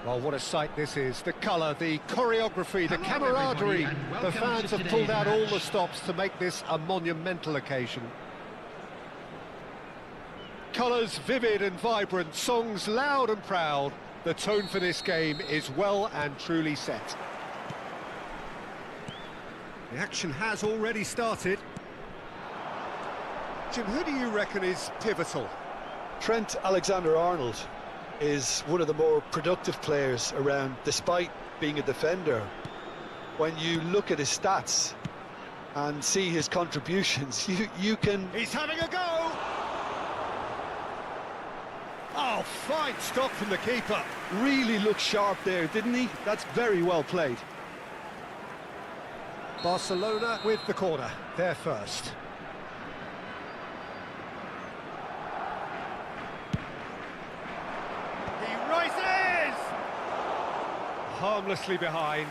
Well, what a sight this is. The colour, the choreography, the camaraderie. The fans have pulled out all the stops to make this a monumental occasion. Colours vivid and vibrant, songs loud and proud. The tone for this game is well and truly set. The action has already started. Jim, who do you reckon is pivotal? Trent Alexander-Arnold is one of the more productive players around, despite being a defender. When you look at his stats and see his contributions, you can... He's having a go! Oh, fine stop from the keeper. Really looked sharp there, didn't he? That's very well played. Barcelona with the corner, they're first. He rises! Harmlessly behind.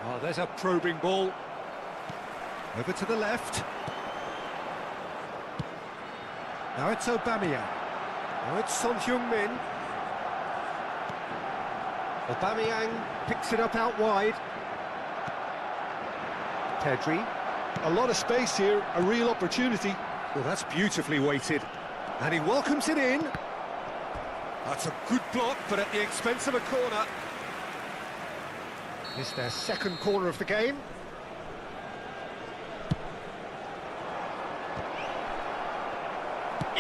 Oh, there's a probing ball. Over to the left. Now it's Aubameyang. Now it's Son Heung-min. Aubameyang picks it up out wide. Pedri. A lot of space here, a real opportunity. Well, that's beautifully weighted. And he welcomes it in. That's a good block, but at the expense of a corner. It's their second corner of the game.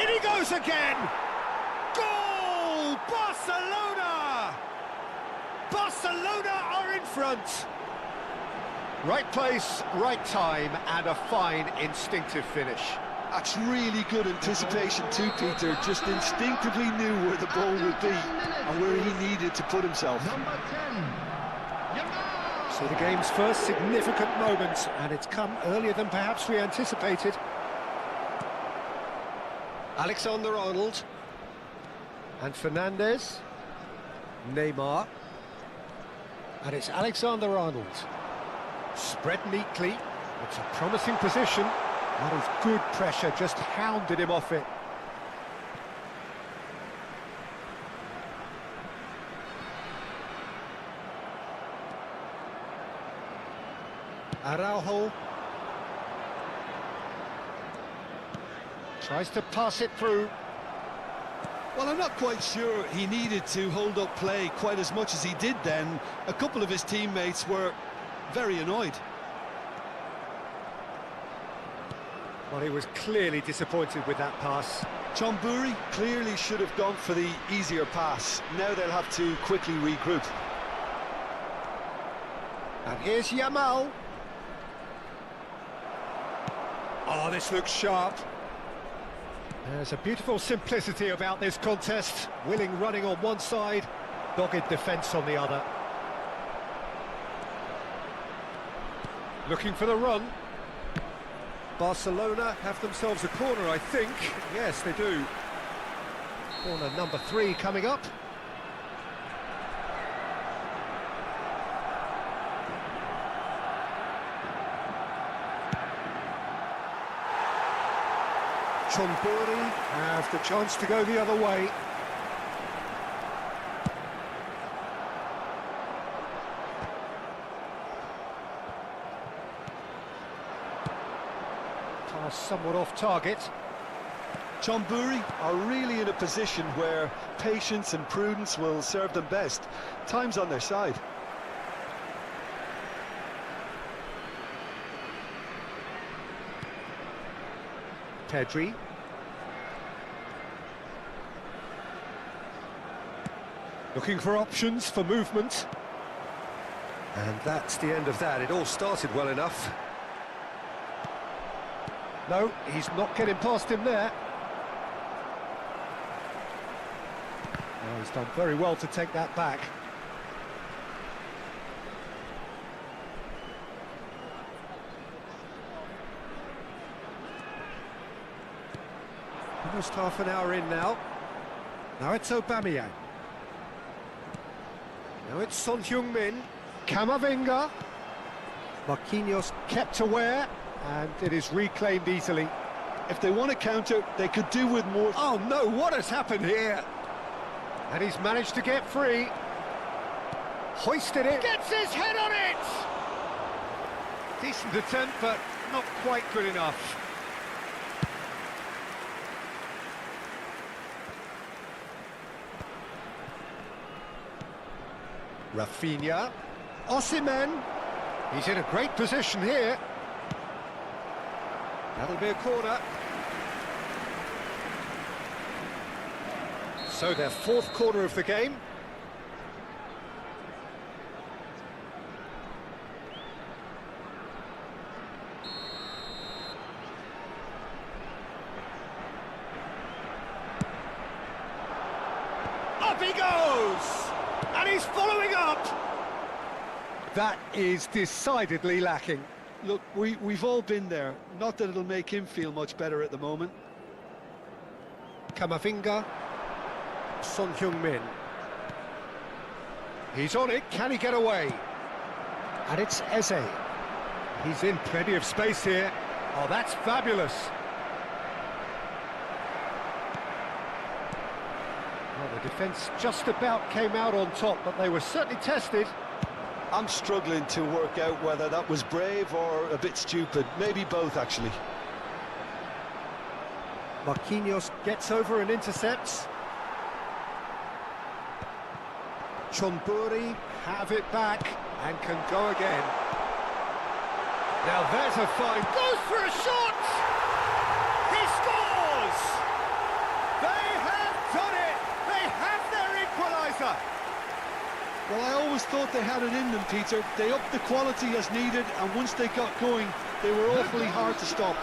In he goes again! Goal! Barcelona! Barcelona are in front! Right place, right time, and a fine instinctive finish. That's really good anticipation too, Peter. Just instinctively knew where the ball would be and where he needed to put himself. So the game's first significant moment, and it's come earlier than perhaps we anticipated. Alexander-Arnold. And Fernandes. Neymar. And it's Alexander-Arnold. Spread neatly. It's a promising position. That is good pressure, just hounded him off it. Araujo tries to pass it through. Well, I'm not quite sure he needed to hold up play quite as much as he did then. A couple of his teammates were very annoyed. Well, he was clearly disappointed with that pass. Chonburi clearly should have gone for the easier pass. Now they'll have to quickly regroup. And here's Yamal. Oh, this looks sharp. There's a beautiful simplicity about this contest. Willing running on one side, dogged defence on the other. Looking for the run. Barcelona have themselves a corner, I think. Yes, they do. Corner number 3 coming up. Chonburi have the chance to go the other way. Pass somewhat off target. Chonburi are really in a position where patience and prudence will serve them best. Time's on their side. Pedri. Looking for options for movement. And that's the end of that. It all started well enough. No, he's not getting past him there. Oh, he's done very well to take that back. Almost half an hour in now. Now it's Aubameyang. Now it's Son Heung-min. Camavinga. Marquinhos kept aware. and it is reclaimed easily. If they want to counter, they could do with more. Oh no, what has happened here? And he's managed to get free. Hoisted it. Gets his head on it! Decent attempt, but not quite good enough. Rafinha. Osimhen. He's in a great position here. That'll be a corner. So their fourth corner of the game. Up he goes! And he's following up! That is decidedly lacking. Look, we've all been there. Not that it'll make him feel much better at the moment. Camavinga. Son Heung-min. He's on it, can he get away? And it's Eze. He's in plenty of space here. Oh, that's fabulous. Well, the defence just about came out on top, but they were certainly tested. I'm struggling to work out whether that was brave or a bit stupid. Maybe both, actually. Marquinhos gets over and intercepts. Chonburi have it back and can go again. Now there's a fine, goes for a shot! He scores! They have done it! They have their equaliser! Well, I always thought they had it in them, Peter. They upped the quality as needed, and once they got going, they were awfully hard to stop.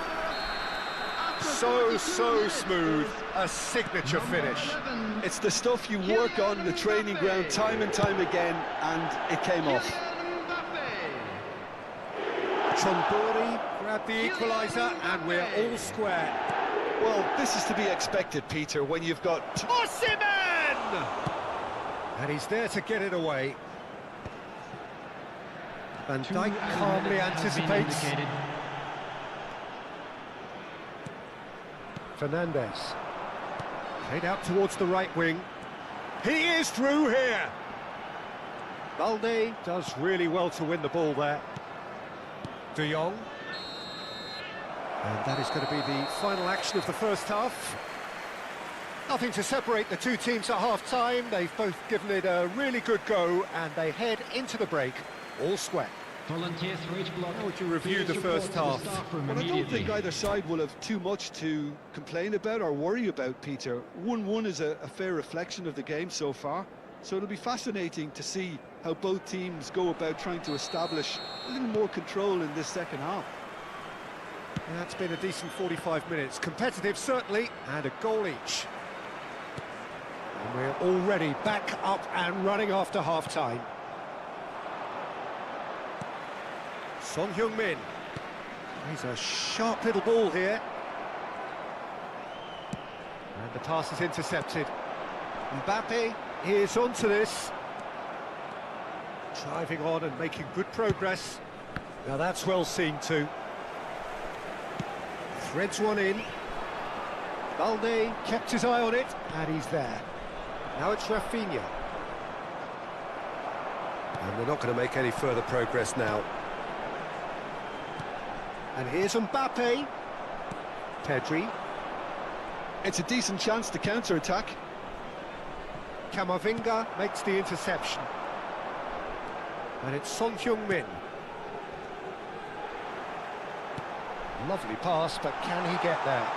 So smooth, a signature finish. It's the stuff you work on the training ground time and time again, and it came off. Chonburi grabbed the equaliser, and we're all square. Well, this is to be expected, Peter, when you've got... Osimhen! And he's there to get it away. Van Dijk calmly anticipates. Fernandes. Played out towards the right wing. He is through here! Balde does really well to win the ball there. De Jong. And that is going to be the final action of the first half. Nothing to separate the two teams at half-time. They've both given it a really good go, and they head into the break all square. Volunteers for each block. How would you review the first half? Well, I don't think either side will have too much to complain about or worry about, Peter. 1-1 is a fair reflection of the game so far, so it'll be fascinating to see how both teams go about trying to establish a little more control in this second half. That's been a decent 45 minutes. Competitive, certainly, and a goal each. And we're already back up and running after half-time. Son Heung-min. He's a sharp little ball here. And the pass is intercepted. Mbappe is onto this. Driving on and making good progress. Now that's well seen too. Threads one in. Balde kept his eye on it, and he's there. Now it's Rafinha. And they're not going to make any further progress now. And here's Mbappe. Pedri. It's a decent chance to counter-attack. Camavinga makes the interception. And it's Son Heung-min. Lovely pass, but can he get there?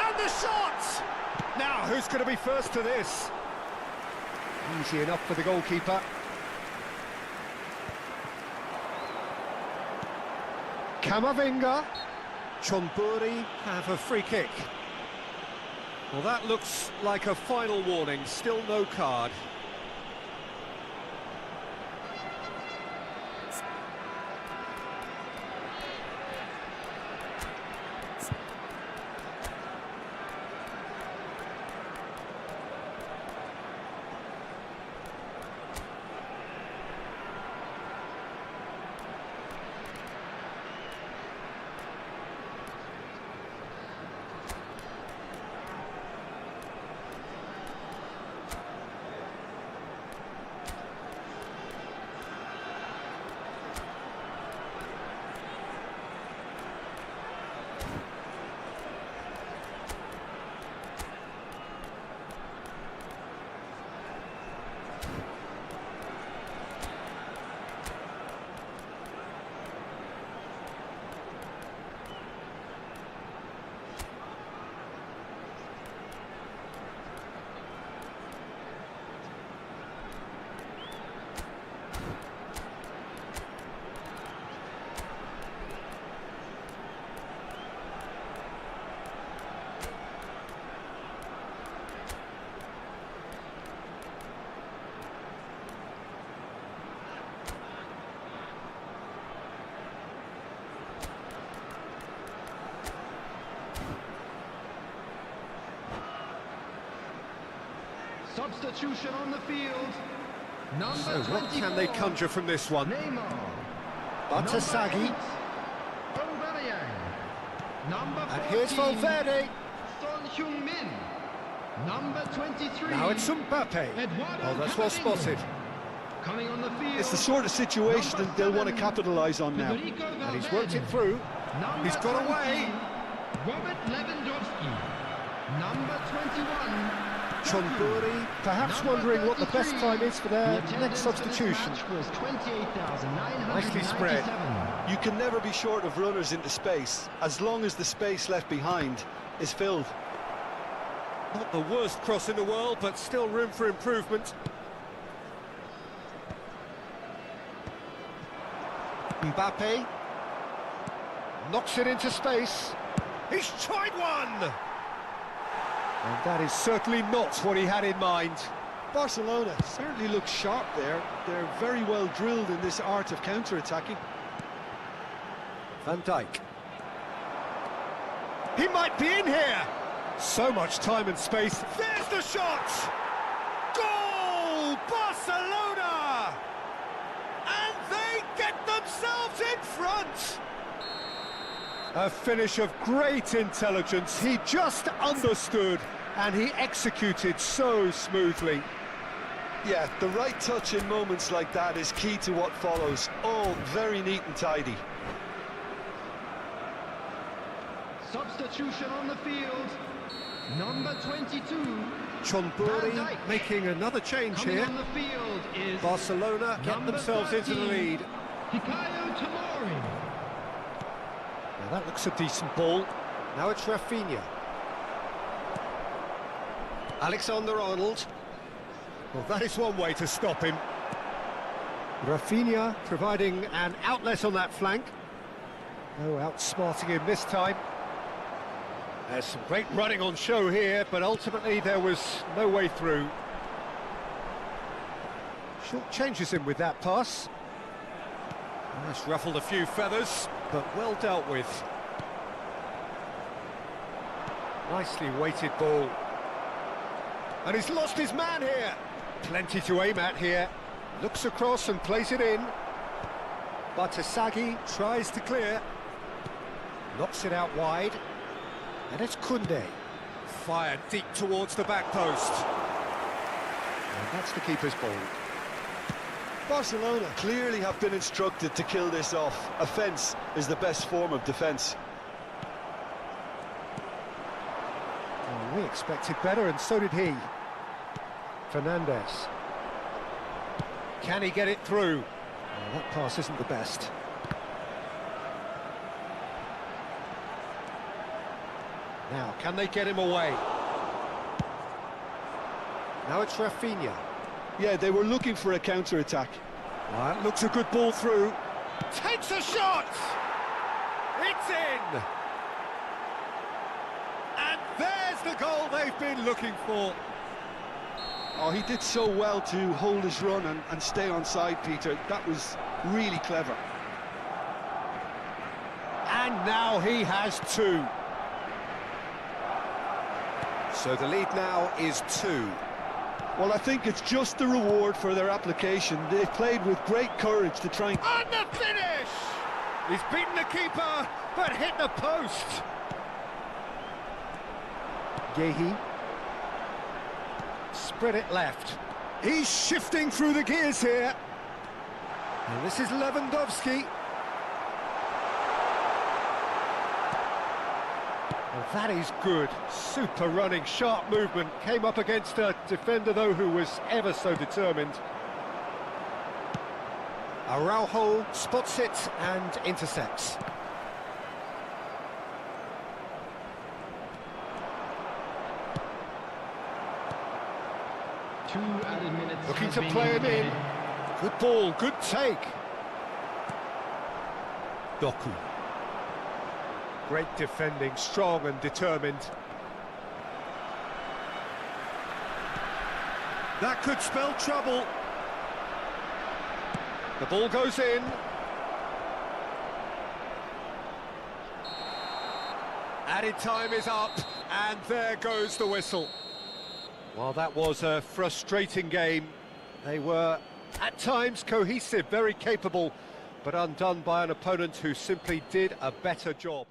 And the shot! Now, who's going to be first to this? Easy enough for the goalkeeper. Camavinga. Chonburi have a free kick. Well, that looks like a final warning. Still no card. Substitution on the field. Number So 24. what can they conjure from this one? Neymar. Batasagi. Number 14. And here's Valverde. Son Heung-min. Number 23. Now it's Mbappe. Eduardo Oh, that's well Camavinga. spotted. Coming on the field. It's the sort of situation that they'll want to capitalise on now. And he's worked it through. He's got away. Robert Lewandowski. Number 21. Chonburi perhaps wondering what the best time is for their next substitution. Nicely spread. You can never be short of runners into space, as long as the space left behind is filled. Not the worst cross in the world, but still room for improvement. Mbappe knocks it into space. He's tried one! And that is certainly not what he had in mind. Barcelona certainly look sharp there. They're very well drilled in this art of counter-attacking. Van Dijk. He might be in here! So much time and space. There's the shot! Goal! Barcelona! And they get themselves in front! A finish of great intelligence. He just understood and he executed so smoothly. Yeah, the right touch in moments like that is key to what follows. All very neat and tidy. Substitution on the field. Number 22. Chonburi making another change Coming here. on the field is Barcelona get number themselves into the 13, lead. Hikayo Tomori. Now that looks a decent ball. Now it's Rafinha. Alexander-Arnold. Well, that is one way to stop him. Rafinha providing an outlet on that flank. Oh, outsmarting him this time. There's some great running on show here, but ultimately there was no way through. Short changes him with that pass. That's ruffled a few feathers, but well dealt with. Nicely weighted ball. And he's lost his man here. Plenty to aim at here. Looks across and plays it in. Batasagi tries to clear. Knocks it out wide. And it's Koundé. Fired deep towards the back post. And that's the keeper's ball. Barcelona clearly have been instructed to kill this off. Offence is the best form of defence. Well, we expected better, and so did he. Fernandes. Can he get it through? Well, that pass isn't the best. Now, can they get him away? Now it's Rafinha. Yeah, they were looking for a counter-attack. Well, that looks a good ball through. Takes a shot! It's in! And there's the goal they've been looking for. Oh, he did so well to hold his run and stay on side, Peter. That was really clever. And now he has two. So the lead now is 2. Well, I think it's just the reward for their application. They played with great courage to try and... On the finish! He's beaten the keeper, but hit the post. Gehi. Spread it left. He's shifting through the gears here. And this is Lewandowski. Well, that is good. Super running, sharp movement. Came up against a defender, though, who was ever so determined. Araujo spots it and intercepts. Looking to play him in. Good ball, good take. Doku. Great defending, strong and determined. That could spell trouble. The ball goes in. Added time is up, and there goes the whistle. Well, that was a frustrating game. They were, at times, cohesive, very capable, but undone by an opponent who simply did a better job.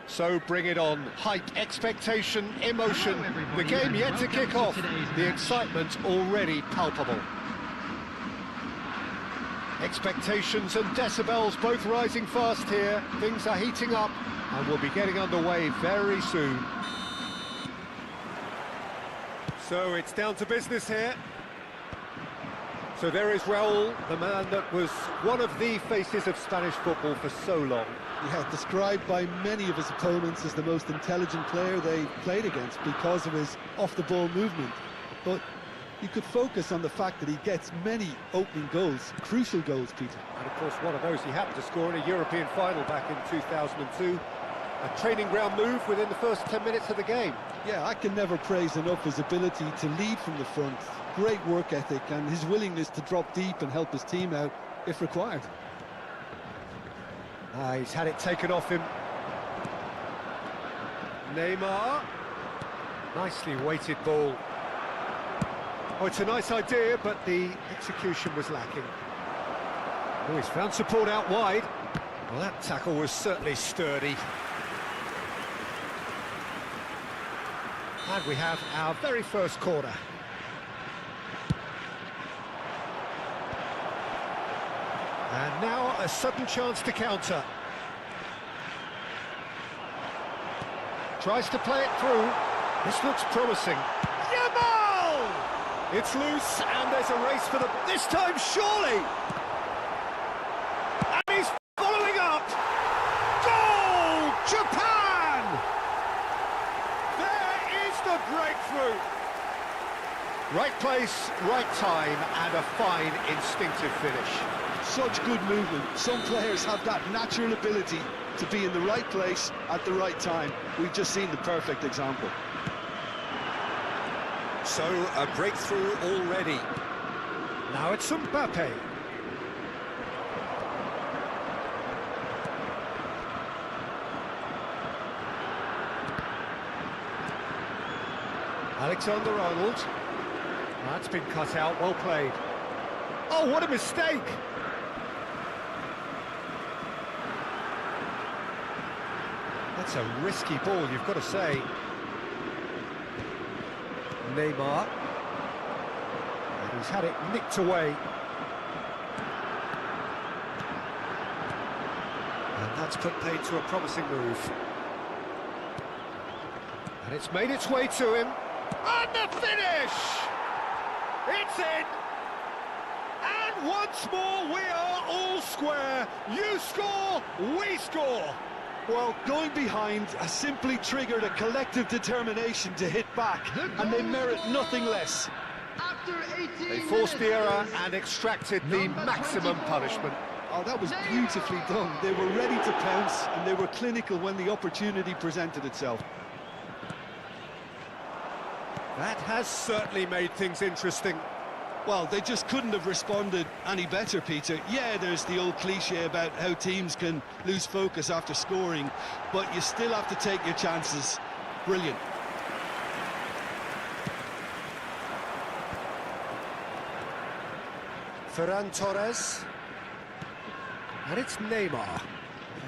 So bring it on. Hype, expectation, emotion. The game yet to kick off. The excitement already palpable. Expectations and decibels both rising fast here. Things are heating up and we'll be getting underway very soon. So it's down to business here. So there is Raúl, the man that was one of the faces of Spanish football for so long. Yeah, described by many of his opponents as the most intelligent player they played against because of his off-the-ball movement. But you could focus on the fact that he gets many opening goals, crucial goals, Peter. And of course one of those he happened to score in a European final back in 2002. A training ground move within the first 10 minutes of the game. Yeah, I can never praise enough his ability to lead from the front, great work ethic and his willingness to drop deep and help his team out if required. He's had it taken off him. Neymar. Nicely weighted ball. Oh, it's a nice idea, but the execution was lacking. Oh, he's found support out wide. Well, that tackle was certainly sturdy. And we have our very first corner. And now a sudden chance to counter. Tries to play it through. This looks promising. Yamal! It's loose and there's a race for the... This time, surely! And he's following up! Goal! Japan! There is the breakthrough! Right place, right time, and a fine instinctive finish. Such good movement. Some players have that natural ability to be in the right place at the right time. We've just seen the perfect example. So, a breakthrough already. Now it's Mbappe. Alexander-Arnold. That's been cut out, well played. Oh, what a mistake! That's a risky ball, you've got to say. Neymar. And he's had it nicked away. And that's put paid to a promising move. And it's made its way to him. And the finish! It's in! And once more we are all square. You score, we score. Well, going behind has simply triggered a collective determination to hit back, and they merit nothing less. After 18 They forced the minutes, error and extracted the Number maximum 24. punishment. Oh, that was beautifully done. They were ready to pounce, and they were clinical when the opportunity presented itself. That has certainly made things interesting. Well, they just couldn't have responded any better, Peter. Yeah, there's the old cliche about how teams can lose focus after scoring, but you still have to take your chances. Brilliant. Ferran Torres. And it's Neymar.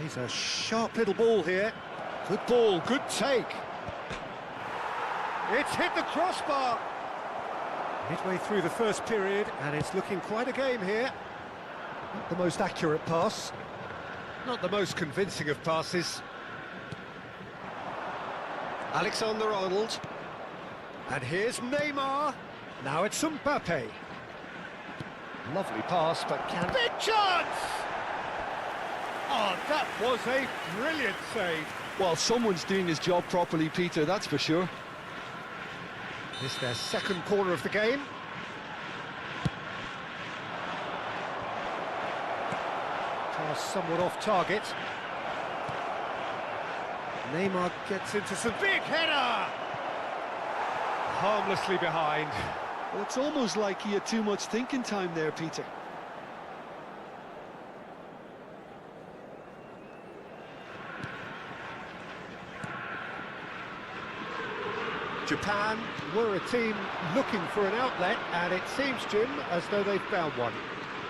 He's a sharp little ball here. Good ball, good take. It's hit the crossbar. Midway through the first period, and it's looking quite a game here. Not the most accurate pass. Not the most convincing of passes. Alexander-Arnold. And here's Neymar. Now it's Mbappe. Lovely pass, but can... Big chance! Oh, that was a brilliant save. Well, someone's doing his job properly, Peter, that's for sure. It's their second corner of the game. Pass somewhat off target. Neymar gets into some big header! Harmlessly behind. Well, it's almost like he had too much thinking time there, Peter. Japan were a team looking for an outlet, and it seems, Jim, as though they've found one.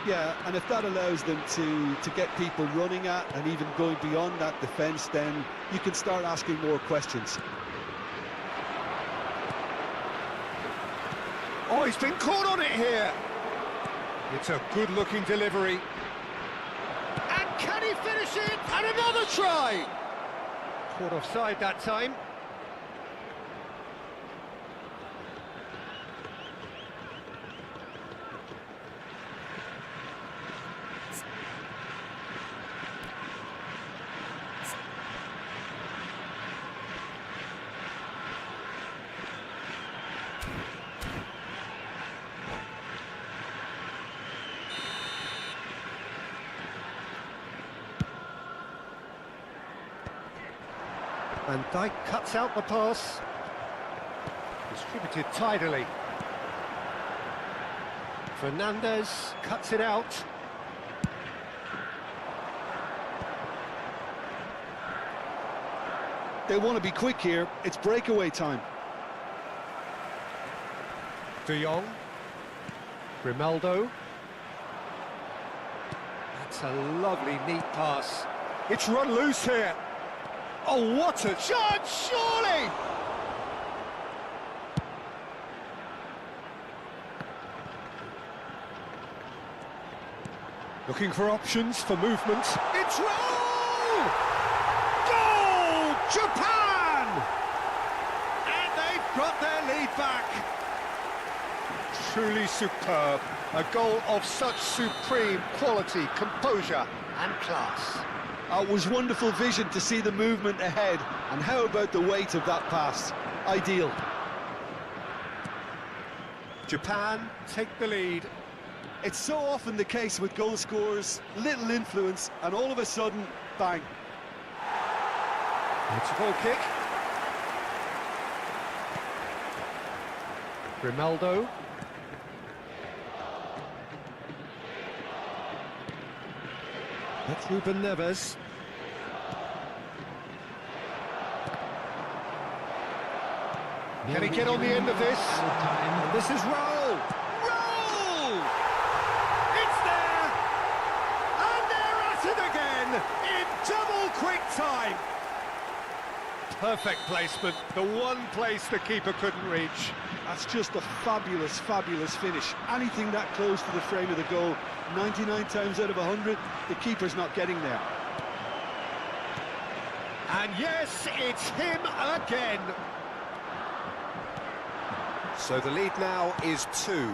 Yeah, and if that allows them to get people running at and even going beyond that defence, then you can start asking more questions. Oh, he's been caught on it here. It's a good-looking delivery. And can he finish it? And another try! Caught offside that time. Van Dijk cuts out the pass. Distributed tidily. Fernandez cuts it out. They want to be quick here. It's breakaway time. De Jong. Grimaldo. That's a lovely, neat pass. It's run loose here. Oh, what a chance, surely! Looking for options for movement. It's roll! Goal! Japan! And they've got their lead back. Truly superb. A goal of such supreme quality, composure and class. It was wonderful vision to see the movement ahead, and how about the weight of that pass? Ideal. Japan take the lead. It's so often the case with goal scorers, little influence, and all of a sudden, bang. It's a goal kick. Grimaldo. That's Ruben Neves. Can he get on the end of this? And this is roll! Roll! It's there! And they're at it again in double quick time! Perfect placement, the one place the keeper couldn't reach. That's just a fabulous, fabulous finish. Anything that close to the frame of the goal, 99 times out of 100, the keeper's not getting there. And yes, it's him again. So the lead now is 2.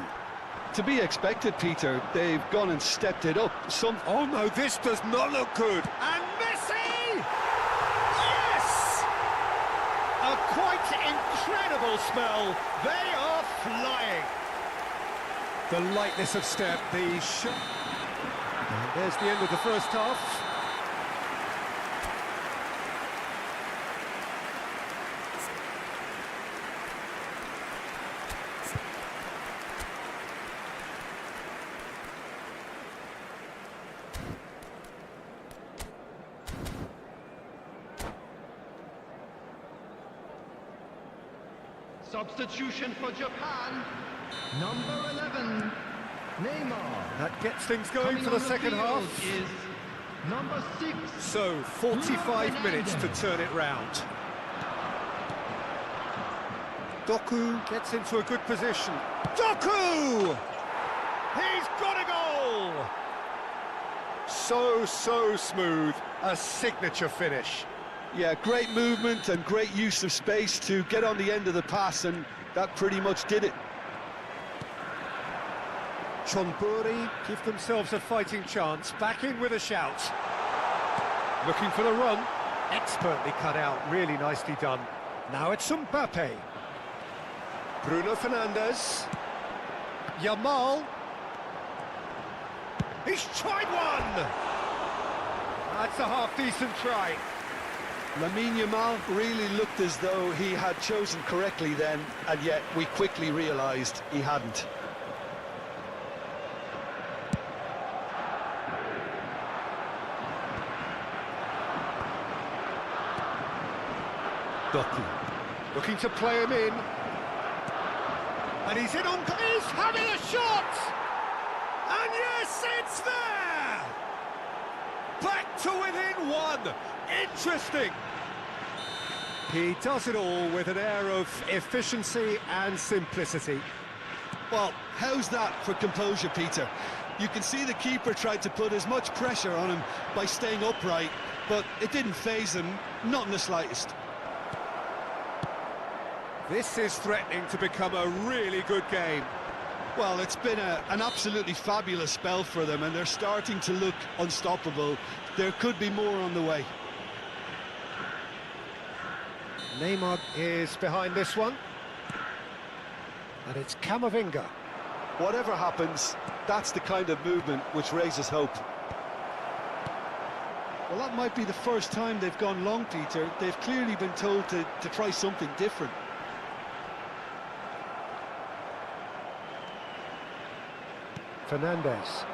To be expected, Peter. They've gone and stepped it up. Oh no, this does not look good. And Messi! Yes! A quite incredible spell. They are flying. The lightness of step, the shot. And there's the end of the first half. Substitution for Japan. Number 11, Neymar. That gets things going for the second half. Is number 6. So, 45 minutes to turn it round. Doku gets into a good position. Doku! He's got a goal! So smooth. A signature finish. Yeah, great movement and great use of space to get on the end of the pass, and that pretty much did it. Chonburi give themselves a fighting chance, back in with a shout. Looking for the run, expertly cut out, really nicely done. Now it's Mbappe. Bruno Fernandes. Yamal. He's tried one! That's a half-decent try. Lamine Yamal really looked as though he had chosen correctly then, and yet we quickly realised he hadn't. Doku looking to play him in, and he's in on. He's having a shot, and yes, it's there. Back to within 1. Interesting. He does it all with an air of efficiency and simplicity. Well, how's that for composure, Peter? You can see the keeper tried to put as much pressure on him by staying upright, but it didn't faze him, not in the slightest. This is threatening to become a really good game. Well, it's been an absolutely fabulous spell for them, and they're starting to look unstoppable. There could be more on the way. Neymar is behind this one. And it's Camavinga. Whatever happens, that's the kind of movement which raises hope. Well, that might be the first time they've gone long, Peter. They've clearly been told to try something different. Fernandes.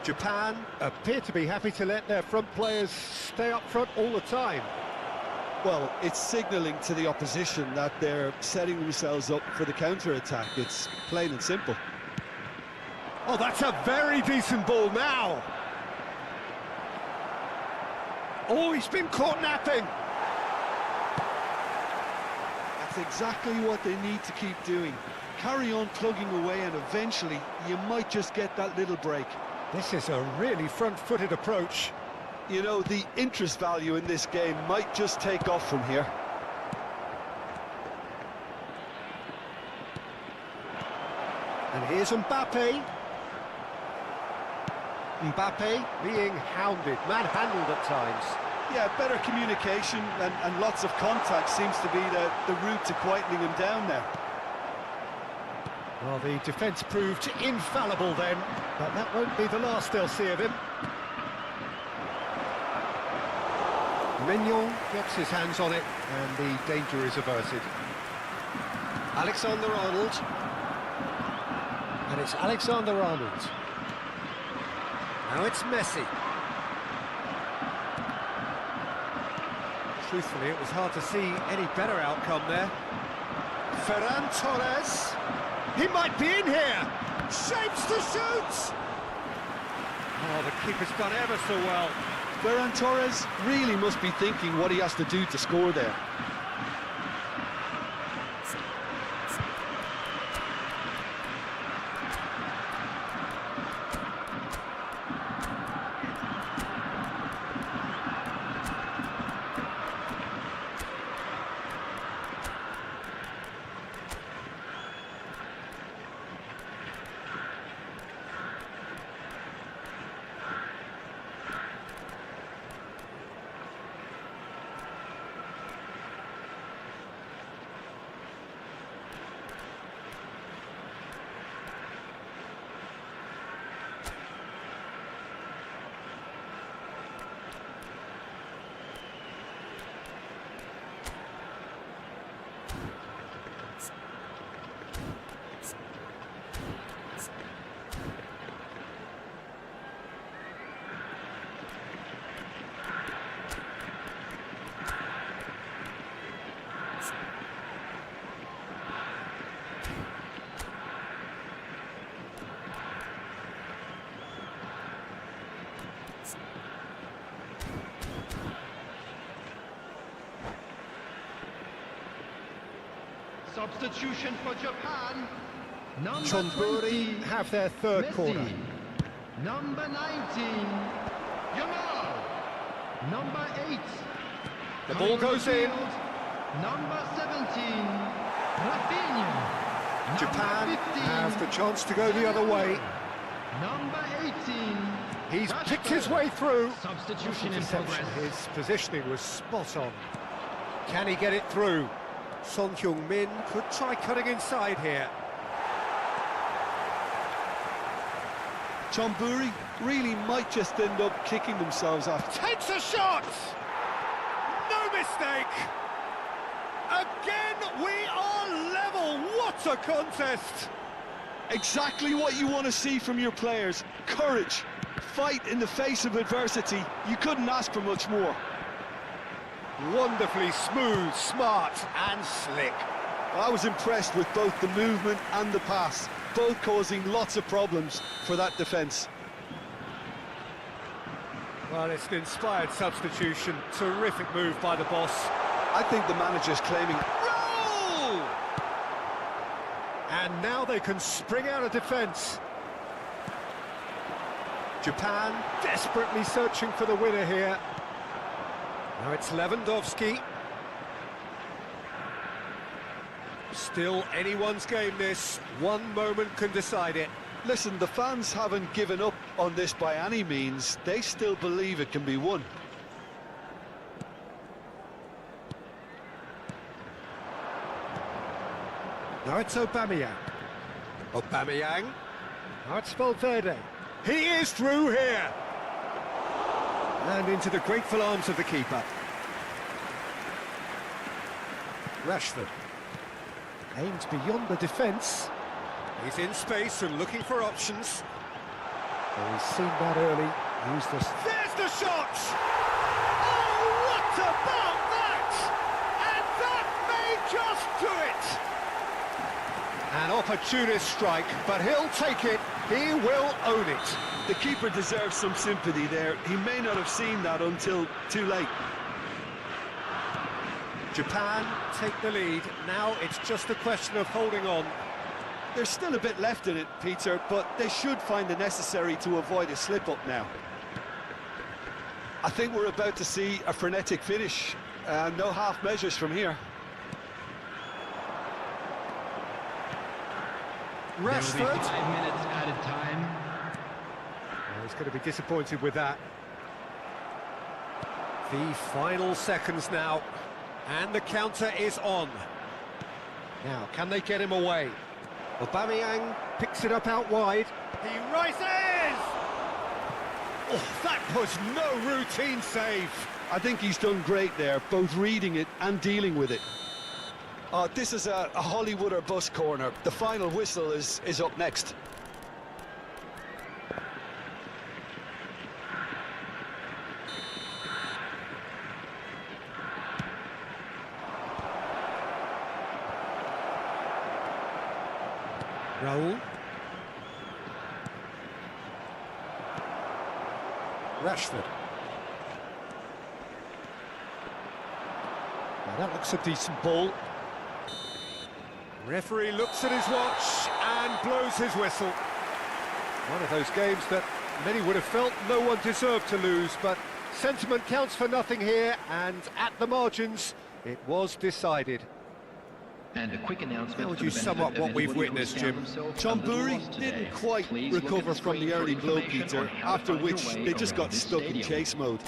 Japan appear to be happy to let their front players stay up front all the time. Well, it's signalling to the opposition that they're setting themselves up for the counter-attack. It's plain and simple. Oh, that's a very decent ball now. Oh, he's been caught napping. That's exactly what they need to keep doing. Carry on plugging away, and eventually you might just get that little break. This is a really front-footed approach. You know, the interest value in this game might just take off from here. And here's Mbappe. Mbappe being hounded, manhandled at times. Yeah, better communication and lots of contact seems to be the route to quietening him down there. Well, the defence proved infallible then, but that won't be the last they'll see of him. Mignon gets his hands on it, and the danger is averted. Alexander-Arnold. And it's Alexander-Arnold. Now it's Messi. truthfully, it was hard to see any better outcome there. Ferran Torres. He might be in here. Shapes to shoot. Oh, the keeper's done ever so well. Ferran Torres really must be thinking what he has to do to score there. Substitution for Japan. Number Chonburi 20, have their third Messi. corner. Number 19, Yamal. Number 8, The coming ball on goes the in. field, Number 17, Rafinha. Japan Number 15, have the chance to go the other way. Number 18, He's Rashford. picked his way through. Substitution in Deception. progress. His positioning was spot on. Can he get it through? Son Heung-min could try cutting inside here. Chonburi really might just end up kicking themselves off. Takes a shot! No mistake! Again, we are level! What a contest! Exactly what you want to see from your players. Courage, fight in the face of adversity. You couldn't ask for much more. Wonderfully smooth, smart and slick. I was impressed with both the movement and the pass, both causing lots of problems for that defence. Well, it's an inspired substitution. Terrific move by the boss. I think the manager's claiming... Roll! And now they can spring out of defence. Japan desperately searching for the winner here. Now it's Lewandowski. Still anyone's game this. One moment can decide it. Listen, the fans haven't given up on this by any means. They still believe it can be won. Now it's Aubameyang. Aubameyang. Now it's Valverde. He is through here. And into the grateful arms of the keeper. Rashford. Aimed beyond the defence. He's in space and looking for options. Oh, he's seen that early. Used this. There's the shot! Oh, what about that? And that may just do it! An opportunist strike, but he'll take it. He will own it. The keeper deserves some sympathy there. He may not have seen that until too late. Japan take the lead. Now it's just a question of holding on. There's still a bit left in it, Peter, but they should find the necessary to avoid a slip-up now. I think we're about to see a frenetic finish. No half measures from here. Rashford. There will be 5 minutes added time. Oh, he's going to be disappointed with that. The final seconds now. And the counter is on. Now, can they get him away? Aubameyang picks it up out wide. He rises! Oh, that was no routine save. I think he's done great there, both reading it and dealing with it. This is a Hollywood or bust corner. The final whistle is up next. Raul. Rashford. Now that looks a decent ball. Referee looks at his watch and blows his whistle. One of those games that many would have felt no one deserved to lose, but sentiment counts for nothing here, and at the margins, it was decided. And a quick announcement. How would for you the sum benefit up of what we've anybody who witnessed, has found Jim? themselves John a little Burry lost today. didn't quite Please look at recover the from the screen for early blow, information Peter, on how to after find your which way they just around got this stuck in stadium. chase mode.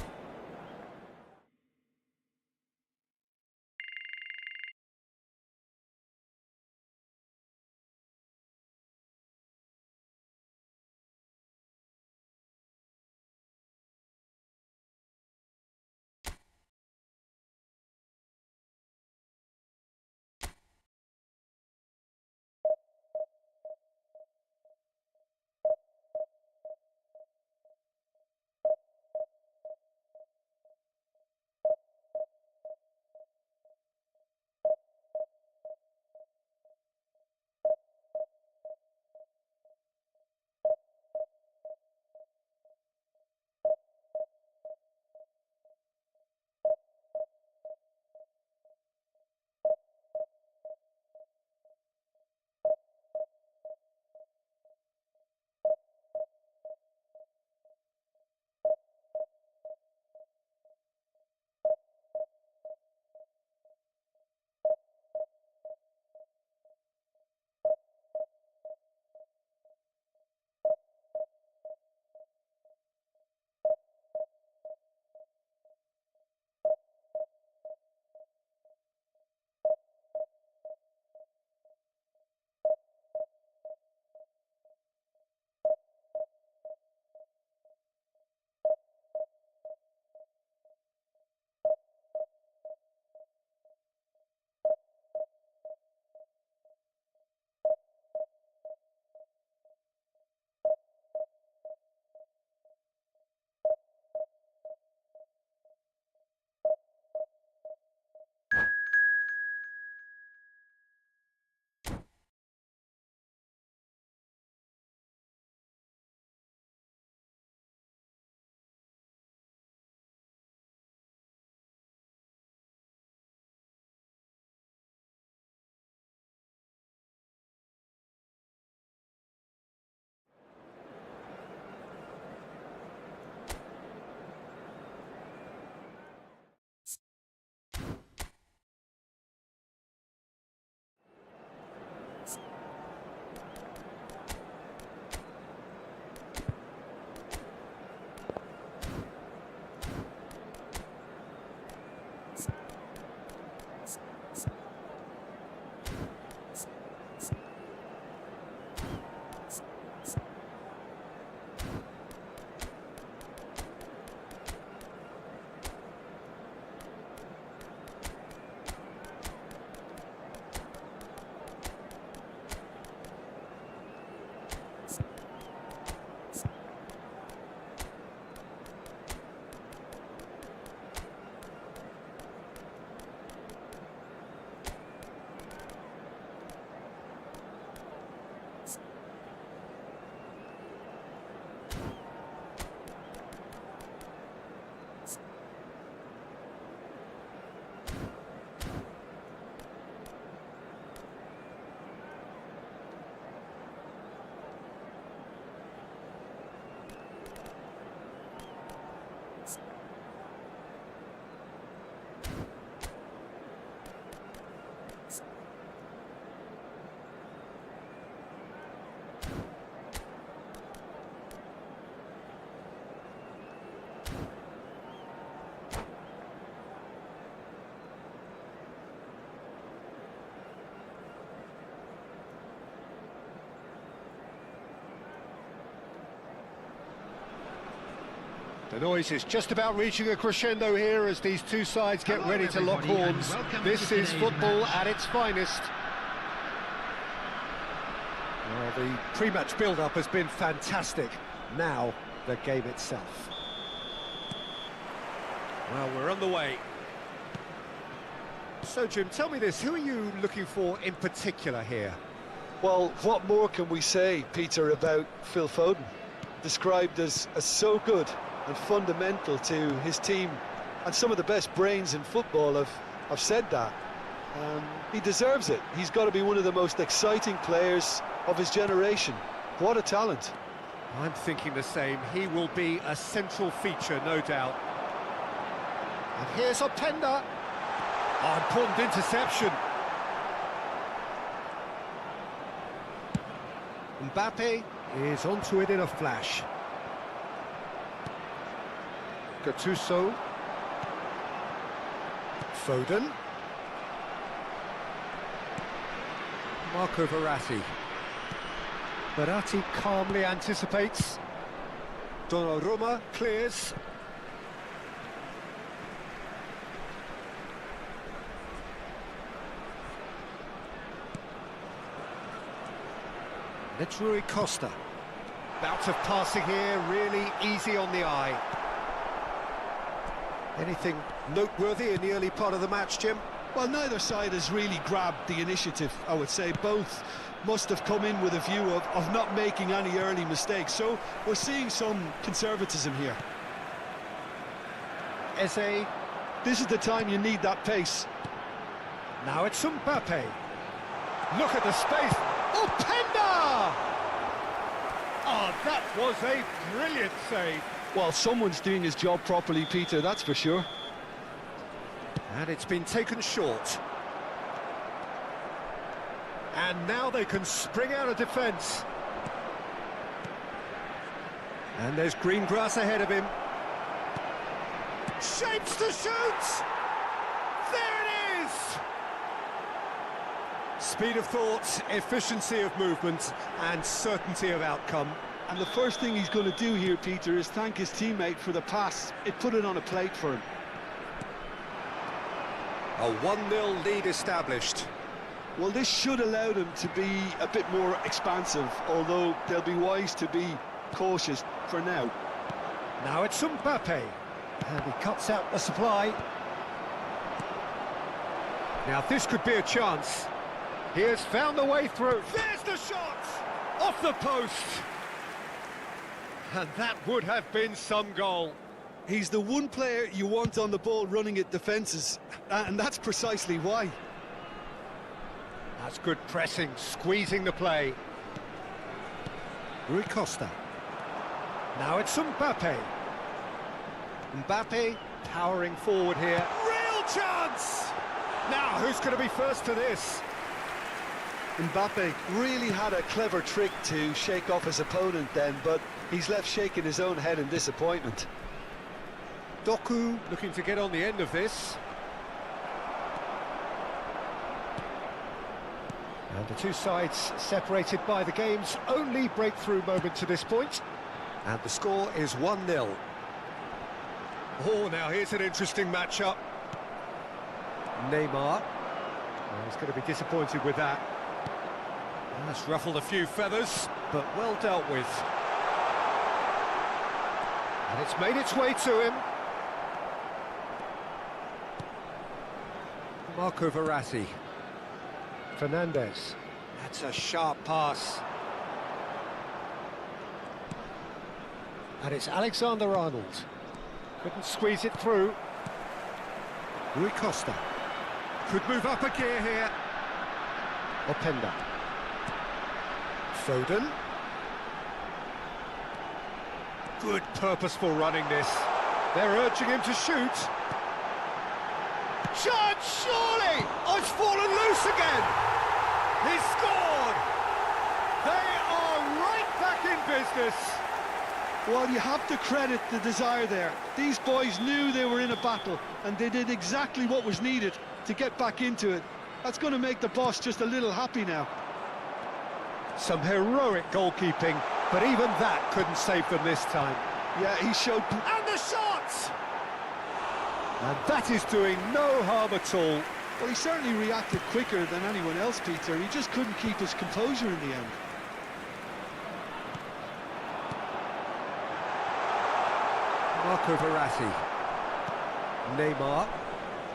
The noise is just about reaching a crescendo here as these two sides get ready to lock horns. This is football at its finest. Well, the pre-match build-up has been fantastic. Now, the game itself. Well, we're on the way. So, Jim, tell me this, who are you looking for in particular here? Well, what more can we say, Peter, about Phil Foden? Described as so good and fundamental to his team, and some of the best brains in football have said that. He deserves it. He's got to be one of the most exciting players of his generation. What a talent. I'm thinking the same. He will be a central feature, no doubt. And here's Openda. Oh, important interception. Mbappe is onto it in a flash. Gattuso. Foden. Marco Verratti. Verratti calmly anticipates. Donnarumma clears. It's Rui Costa. Bout of passing here, really easy on the eye. Anything noteworthy in the early part of the match, Jim? Well, neither side has really grabbed the initiative, I would say. Both must have come in with a view of not making any early mistakes. So we're seeing some conservatism here. Eze. This is the time you need that pace. Now it's Mbappe. Look at the space. Openda! Oh, that was a brilliant save. Well, someone's doing his job properly, Peter, that's for sure. And it's been taken short. And now they can spring out of defence. And there's green grass ahead of him. Shapes to shoot! There it is! Speed of thought, efficiency of movement, and certainty of outcome. And the first thing he's going to do here, Peter, is thank his teammate for the pass. It put it on a plate for him. A 1-0 lead established. Well, this should allow them to be a bit more expansive, although they'll be wise to be cautious for now. Now it's Mbappe, and he cuts out the supply. Now this could be a chance. He has found the way through. There's the shot! Off the post! And that would have been some goal. He's the one player you want on the ball running at defences, and that's precisely why. That's good pressing, squeezing the play. Rui Costa. Now it's Mbappe. Mbappe powering forward here. Real chance! Now, who's going to be first to this? Mbappe really had a clever trick to shake off his opponent then, but he's left shaking his own head in disappointment. Doku looking to get on the end of this. And the two sides separated by the game's only breakthrough moment to this point. And the score is 1-0. Oh, now here's an interesting matchup. Neymar. Oh, he's going to be disappointed with that. That's ruffled a few feathers, but well dealt with. And it's made its way to him. Marco Verratti. Fernandes. That's a sharp pass. And it's Alexander-Arnold. Couldn't squeeze it through. Rui Costa. Could move up a gear here. Openda. Foden. Good purposeful running this. They're urging him to shoot. Chance, surely! Oh, it's fallen loose again! He's scored! They are right back in business! Well, you have to credit the desire there. These boys knew they were in a battle, and they did exactly what was needed to get back into it. That's going to make the boss just a little happy now. Some heroic goalkeeping, but even that couldn't save them this time. Yeah, he showed... And the shot! And that is doing no harm at all. Well, he certainly reacted quicker than anyone else, Peter. He just couldn't keep his composure in the end. Marco Verratti. Neymar.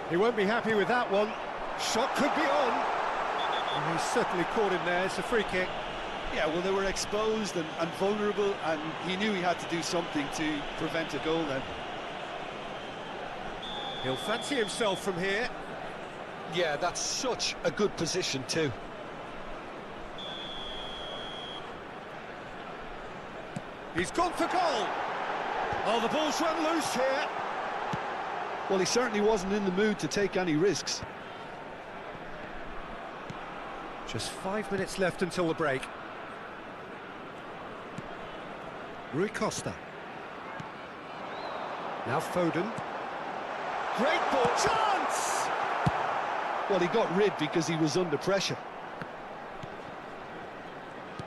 He won't be happy with that one. Shot could be on. And he's certainly caught him there. It's a free kick. Yeah, well, they were exposed and vulnerable, and he knew he had to do something to prevent a goal then. He'll fancy himself from here. Yeah, that's such a good position too. He's gone for goal. Oh, the ball's run loose here. Well, he certainly wasn't in the mood to take any risks. Just 5 minutes left until the break. Rui Costa. Now Foden. Great ball. Chance! Well, he got rid because he was under pressure.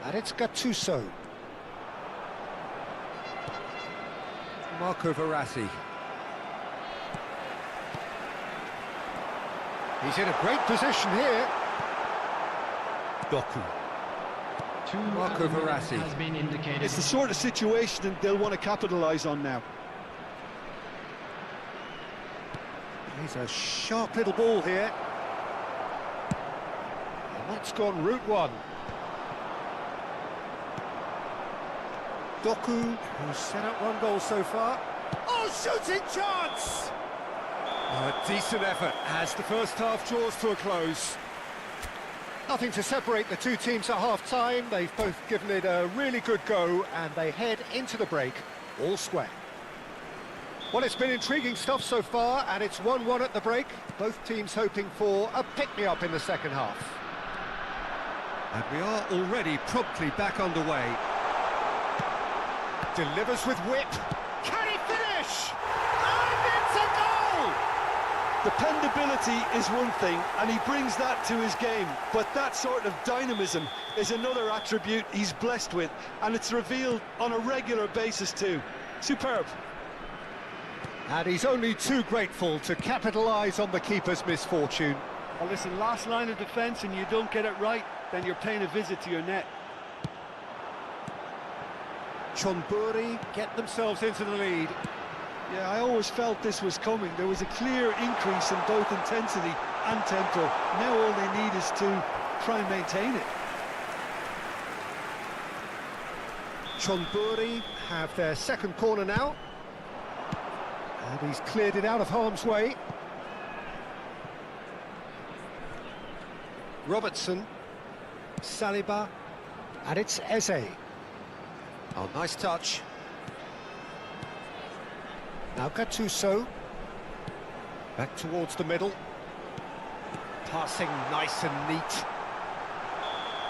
And it's Gattuso. Marco Verratti. He's in a great position here. Doku. Marco Verratti has been indicated. It's the sort of situation that they'll want to capitalise on now. He's a sharp little ball here. And that's gone route one. Doku, who's set up one goal so far. Oh, shooting chance! Oh, a decent effort as the first half draws to a close. Nothing to separate the two teams at half-time. They've both given it a really good go, and they head into the break all square. Well, it's been intriguing stuff so far, and it's 1-1 at the break. Both teams hoping for a pick-me-up in the second half. And we are already promptly back underway. Delivers with whip. Can he finish? And it's a goal! Dependability is one thing, and he brings that to his game, but that sort of dynamism is another attribute he's blessed with, and it's revealed on a regular basis too. Superb. And he's only too grateful to capitalise on the keeper's misfortune. Well, listen, last line of defence and you don't get it right, then you're paying a visit to your net. Chonburi get themselves into the lead. Yeah, I always felt this was coming. There was a clear increase in both intensity and tempo. Now all they need is to try and maintain it. Chonburi have their second corner now. And he's cleared it out of harm's way. Robertson. Saliba. And it's Eze. Oh, nice touch. Now Gattuso. Back towards the middle. Passing nice and neat.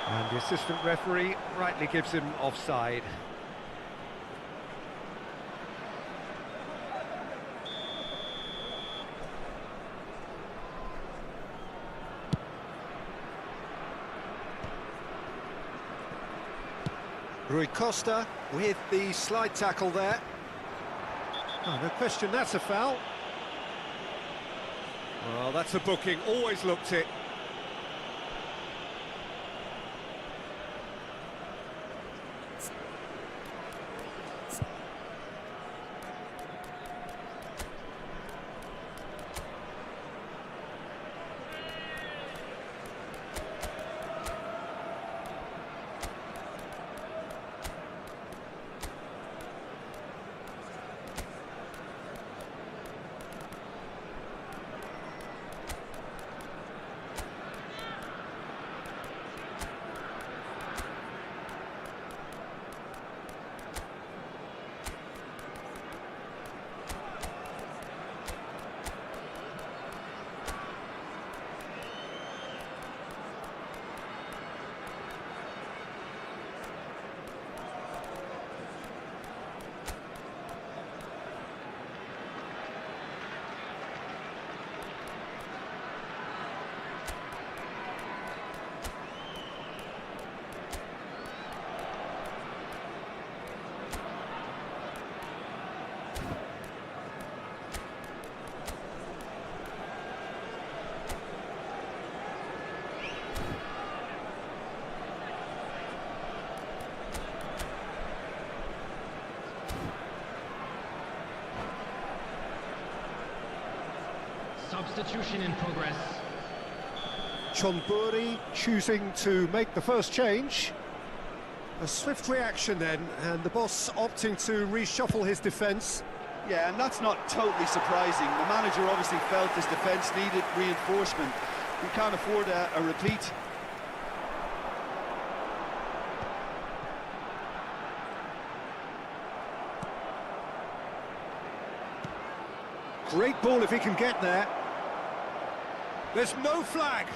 And the assistant referee rightly gives him offside. Rui Costa with the slide tackle there. Oh, no question, that's a foul. Well, that's a booking, always looked it. Substitution in progress. Chonburi choosing to make the first change. A swift reaction then, and the boss opting to reshuffle his defence. Yeah, and that's not totally surprising. The manager obviously felt his defence needed reinforcement. We can't afford a repeat. Great ball if he can get there. There's no flag.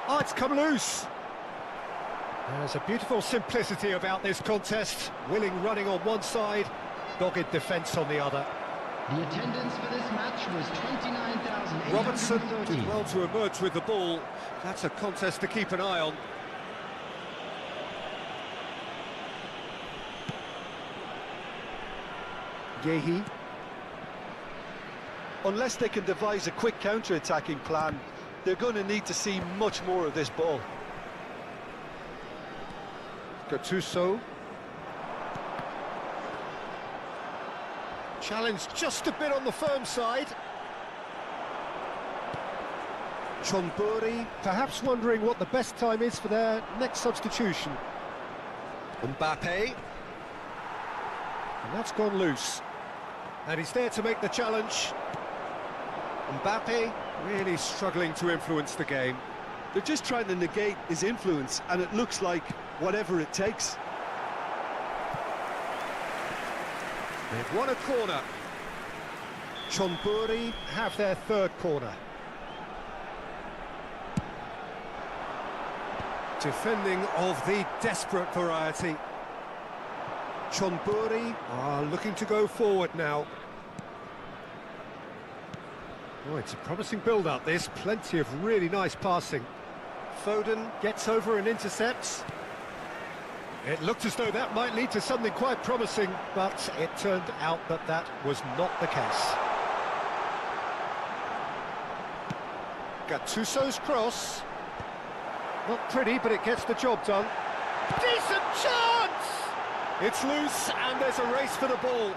Oh, it's come loose. There's a beautiful simplicity about this contest. Willing running on one side, dogged defence on the other. The attendance for this match was 29,830. Robertson did well to emerge with the ball. That's a contest to keep an eye on. Yehi. Unless they can devise a quick counter-attacking plan, they're going to need to see much more of this ball. Gattuso. Challenge just a bit on the firm side. Chonburi perhaps wondering what the best time is for their next substitution. Mbappe. And that's gone loose. And he's there to make the challenge. Mbappe really struggling to influence the game. They're just trying to negate his influence, and it looks like whatever it takes. They've won a corner. Chonburi have their third corner. Defending of the desperate variety. Chonburi are looking to go forward now. Oh, it's a promising build-up, this. Plenty of really nice passing. Foden gets over and intercepts. It looked as though that might lead to something quite promising, but it turned out that that was not the case. Gattuso's cross. Not pretty, but it gets the job done. Decent chance! It's loose, and there's a race for the ball.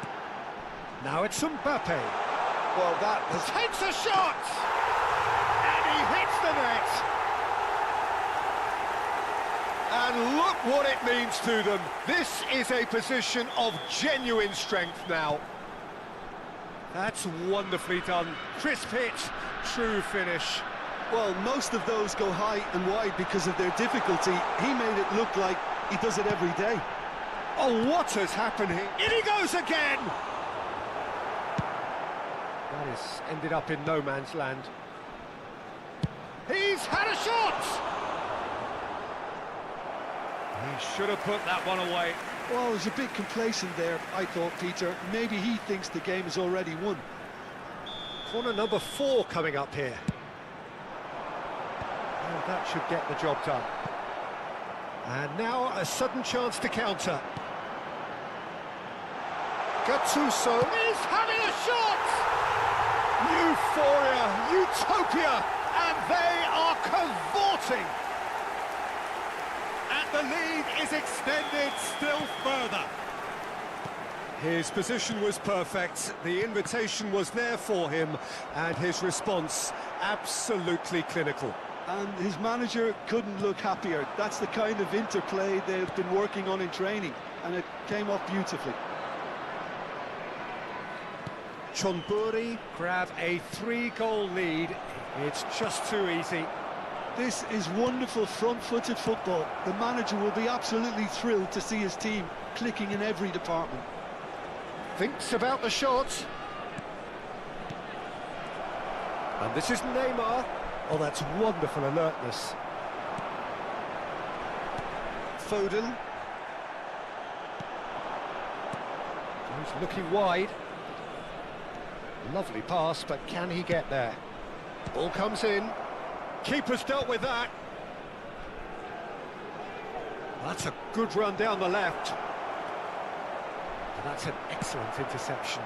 Now it's Mbappe. Well, that Takes a shot! And he hits the net! And look what it means to them. This is a position of genuine strength now. That's wonderfully done. Crisp hit, true finish. well, most of those go high and wide because of their difficulty. He made it look like he does it every day. Oh, what has happened here? In he goes again! That has ended up in no man's land. He's had a shot! He should have put that one away. Well, he was a bit complacent there, I thought, Peter. Maybe he thinks the game is already won. Corner number 4 coming up here. And that should get the job done. And now a sudden chance to counter. Gattuso is having a shot! Euphoria, utopia, and they are cavorting. And the lead is extended still further. His position was perfect, the invitation was there for him, and his response absolutely clinical. And his manager couldn't look happier. That's the kind of interplay they've been working on in training, and it came off beautifully. Chonburi grab a 3-goal lead. It's just too easy. This is wonderful front-footed football. The manager will be absolutely thrilled to see his team clicking in every department. Thinks about the shot. And this is Neymar. Oh, that's wonderful alertness. Foden. He's looking wide. Lovely pass, but can he get there? Ball comes in. Keeper's dealt with that. That's a good run down the left. And that's an excellent interception.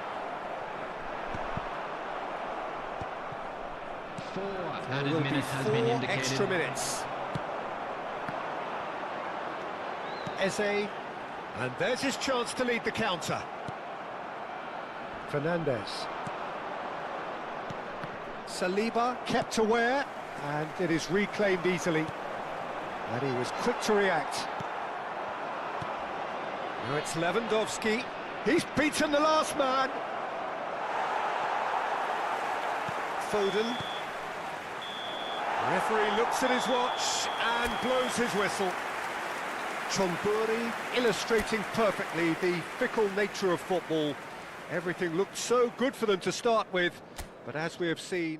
4 There added will be minutes has 4 been indicated. extra minutes. Eze. And there's his chance to lead the counter. Fernandez. Saliba kept aware. And it is reclaimed easily. And he was quick to react. Now it's Lewandowski. He's beaten the last man. Foden. The referee looks at his watch and blows his whistle. Chomburi illustrating perfectly the fickle nature of football. Everything looked so good for them to start with, but as we have seen...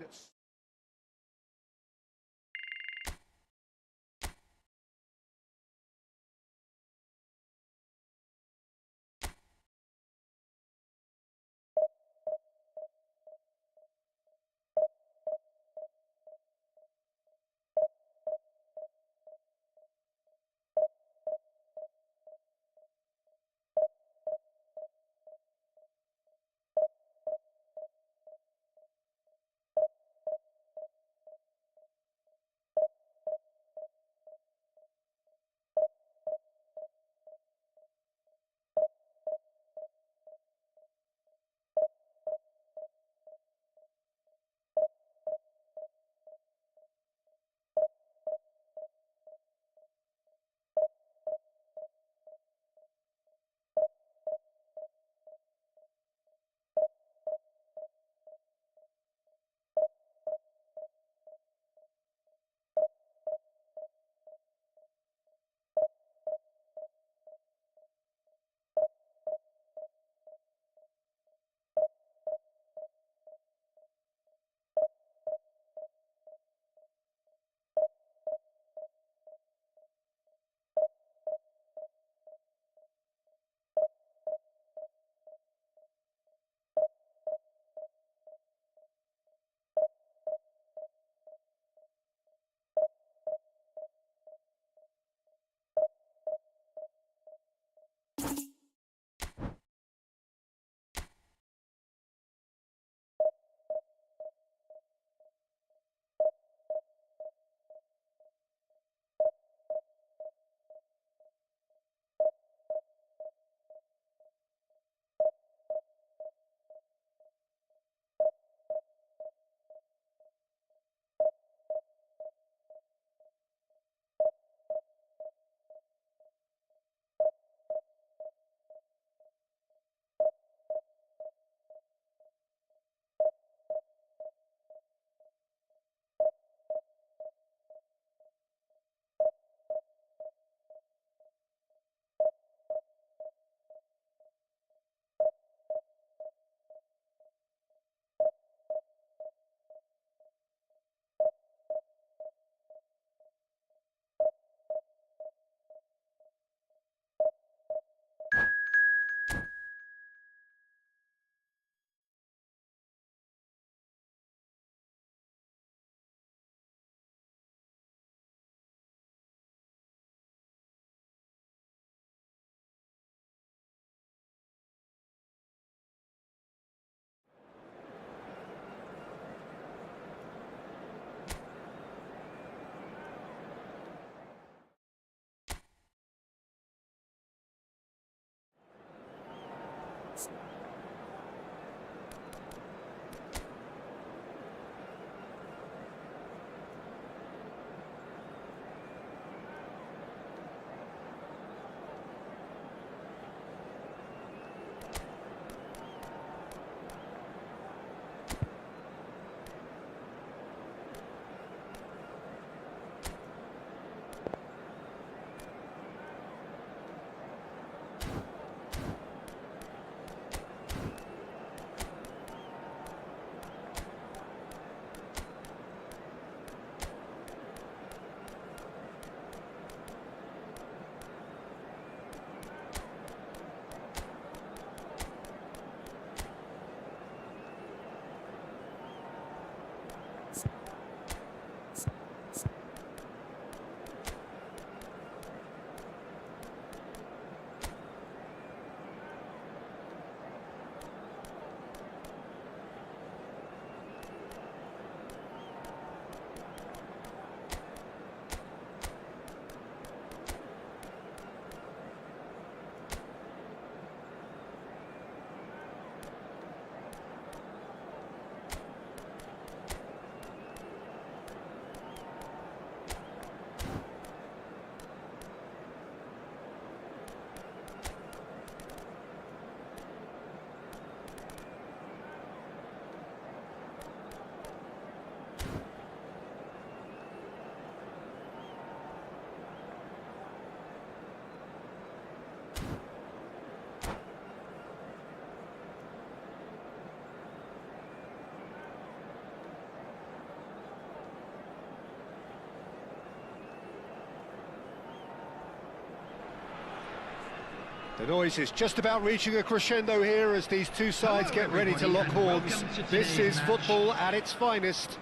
The noise is just about reaching a crescendo here as these two sides get ready to lock horns. This is football at its finest.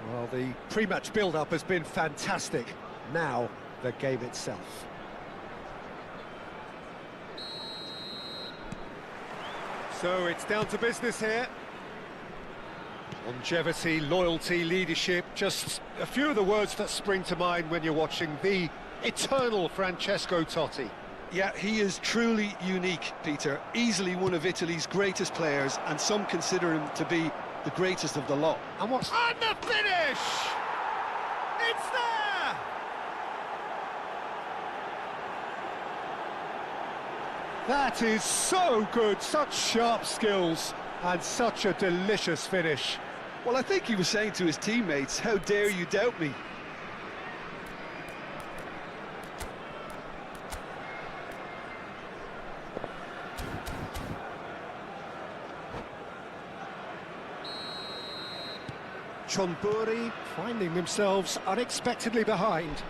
Well, the pre-match build-up has been fantastic. Now, the game itself. So it's down to business here. Longevity, loyalty, leadership, just a few of the words that spring to mind when you're watching the eternal Francesco Totti. Yeah, he is truly unique, Peter. Easily one of Italy's greatest players, and some consider him to be the greatest of the lot. And what's on the finish? It's there! That is so good, such sharp skills, and such a delicious finish. Well, I think he was saying to his teammates, how dare you doubt me? Chonburi finding themselves unexpectedly behind.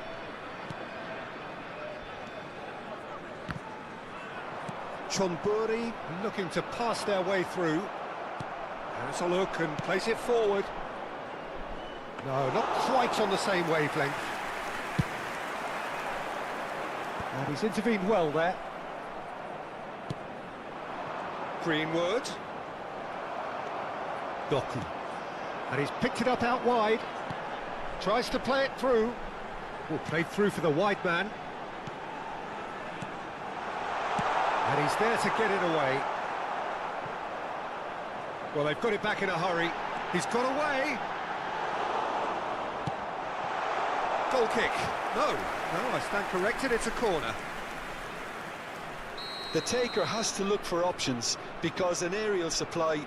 Chonburi looking to pass their way through. Has a look and plays it forward. No, not quite on the same wavelength. And he's intervened well there. Greenwood. Doku. And he's picked it up out wide. Tries to play it through. Oh, played through for the wide man. And he's there to get it away. Well, they've got it back in a hurry. He's got away. Goal kick. No, I stand corrected, it's a corner. The taker has to look for options because an aerial supply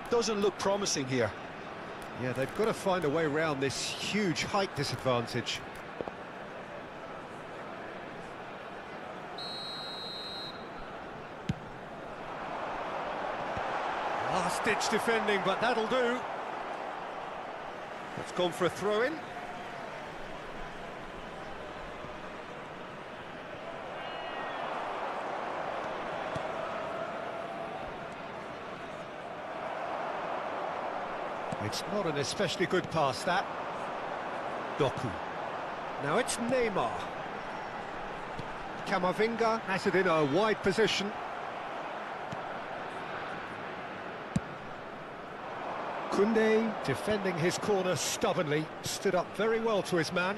doesn't look promising here. Yeah, they've got to find a way around this huge height disadvantage. Last-ditch defending, but that'll do. It's gone for a throw-in. It's not an especially good pass, that. Doku. Now it's Neymar. Camavinga has it in a wide position. Koundé defending his corner stubbornly, stood up very well to his man.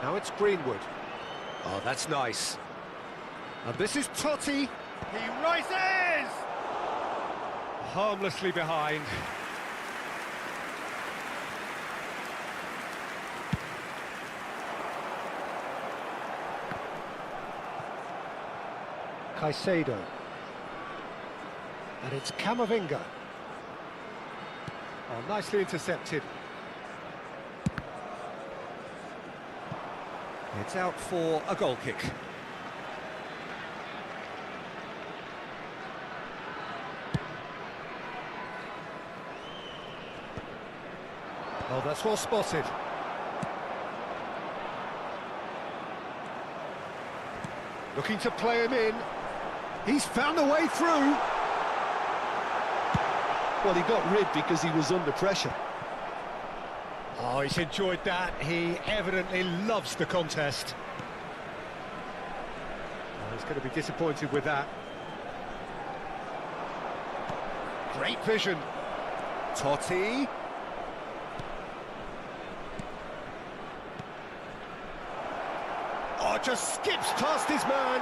Now it's Greenwood. Oh, that's nice. And this is Totti. He rises! Harmlessly behind. Caicedo. And it's Camavinga. Oh, nicely intercepted. It's out for a goal kick. Oh, that's well spotted. Looking to play him in. He's found a way through. Well, he got rid because he was under pressure. Oh, he's enjoyed that. He evidently loves the contest. Oh, he's going to be disappointed with that. Great vision. Totti. Oh, just skips past his man.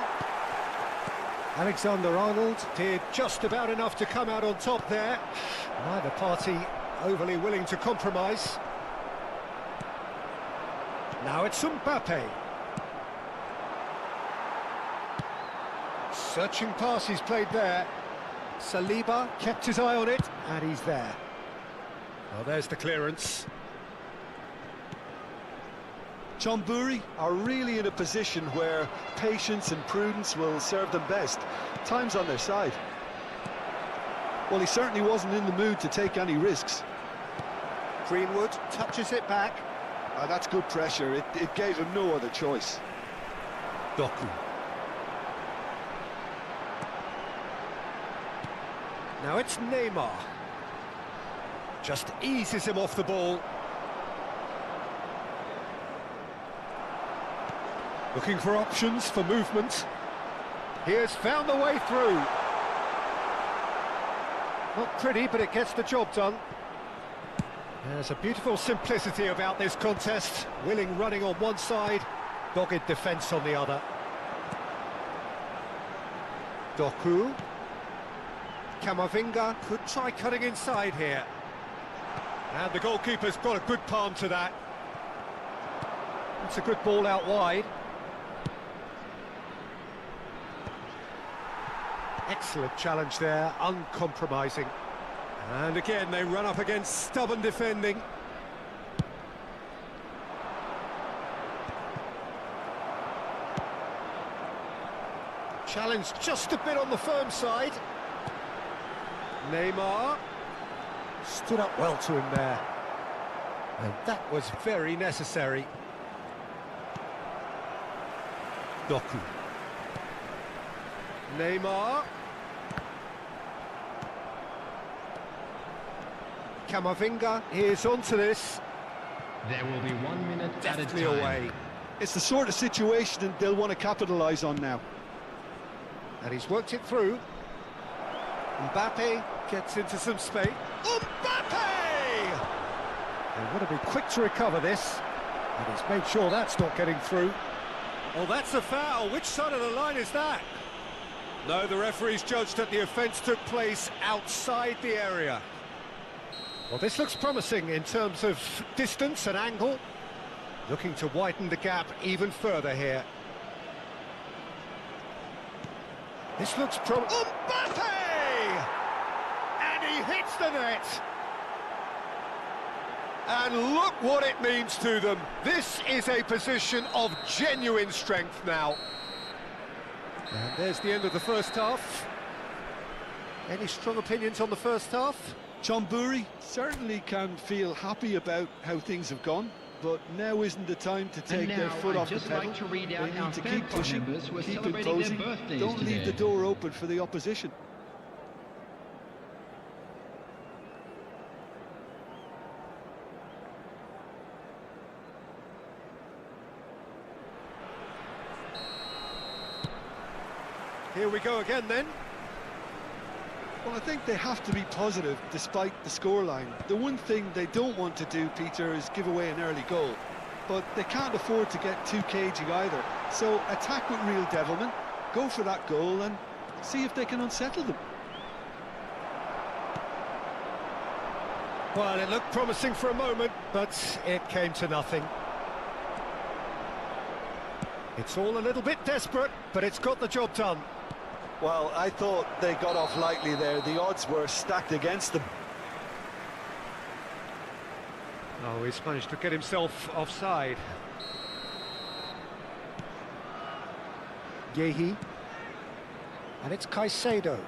Alexander-Arnold did just about enough to come out on top there. Neither party overly willing to compromise. Now it's Mbappe. Searching pass he's played there. Saliba kept his eye on it, and he's there. Well, there's the clearance. Chonburi are really in a position where patience and prudence will serve them best. Time's on their side. Well, he certainly wasn't in the mood to take any risks. Greenwood touches it back. That's good pressure. It gave him no other choice. Doku. Now it's Neymar. Just eases him off the ball. Looking for options for movement. He has found the way through. Not pretty, but it gets the job done. There's a beautiful simplicity about this contest. Willing running on one side, dogged defence on the other. Doku. Camavinga could try cutting inside here. And the goalkeeper's got a good palm to that. It's a good ball out wide. Excellent challenge there, uncompromising. And again, they run up against stubborn defending. Challenge just a bit on the firm side. Neymar stood up well to him there. And that was very necessary. Doku. Neymar. Camavinga is onto this. There will be 1 minute at a Definitely time. away. It's the sort of situation they'll want to capitalise on now. And he's worked it through. Mbappe gets into some space. Mbappe! They want to be quick to recover this. And he's made sure that's not getting through. Oh, that's a foul. Which side of the line is that? No, the referee's judged that the offence took place outside the area. Well, this looks promising in terms of distance and angle. Looking to widen the gap even further here. This looks Mbappe! And he hits the net! And look what it means to them. This is a position of genuine strength now. And there's the end of the first half. Any strong opinions on the first half? John Burry certainly can feel happy about how things have gone, but now isn't the time to take their foot off the pedal. They need to keep pushing, keep imposing, don't leave the door open for the opposition. Here we go again then. Well, I think they have to be positive despite the scoreline. The one thing they don't want to do, Peter, is give away an early goal. But they can't afford to get too cagey either. So attack with real devilment, go for that goal and see if they can unsettle them. Well, it looked promising for a moment, but it came to nothing. It's all a little bit desperate, but it's got the job done. Well, I thought they got off lightly there. The odds were stacked against them. Oh, he's managed to get himself offside. Yehi. And it's Caicedo.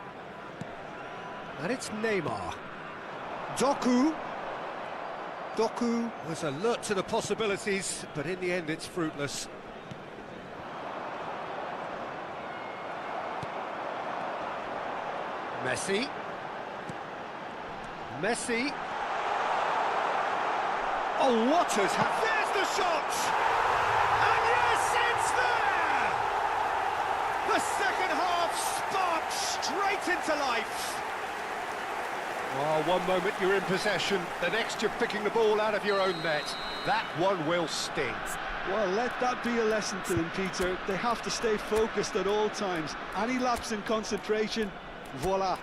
And it's Neymar. Doku. Doku was alert to the possibilities, but in the end it's fruitless. Messi. Messi. Oh, what has happened? There's the shot! And yes, it's there! The second half sparked straight into life. Oh, one moment you're in possession, the next you're picking the ball out of your own net. That one will sting. Well, let that be a lesson to them, Peter. They have to stay focused at all times. Any lapse in concentration, voila.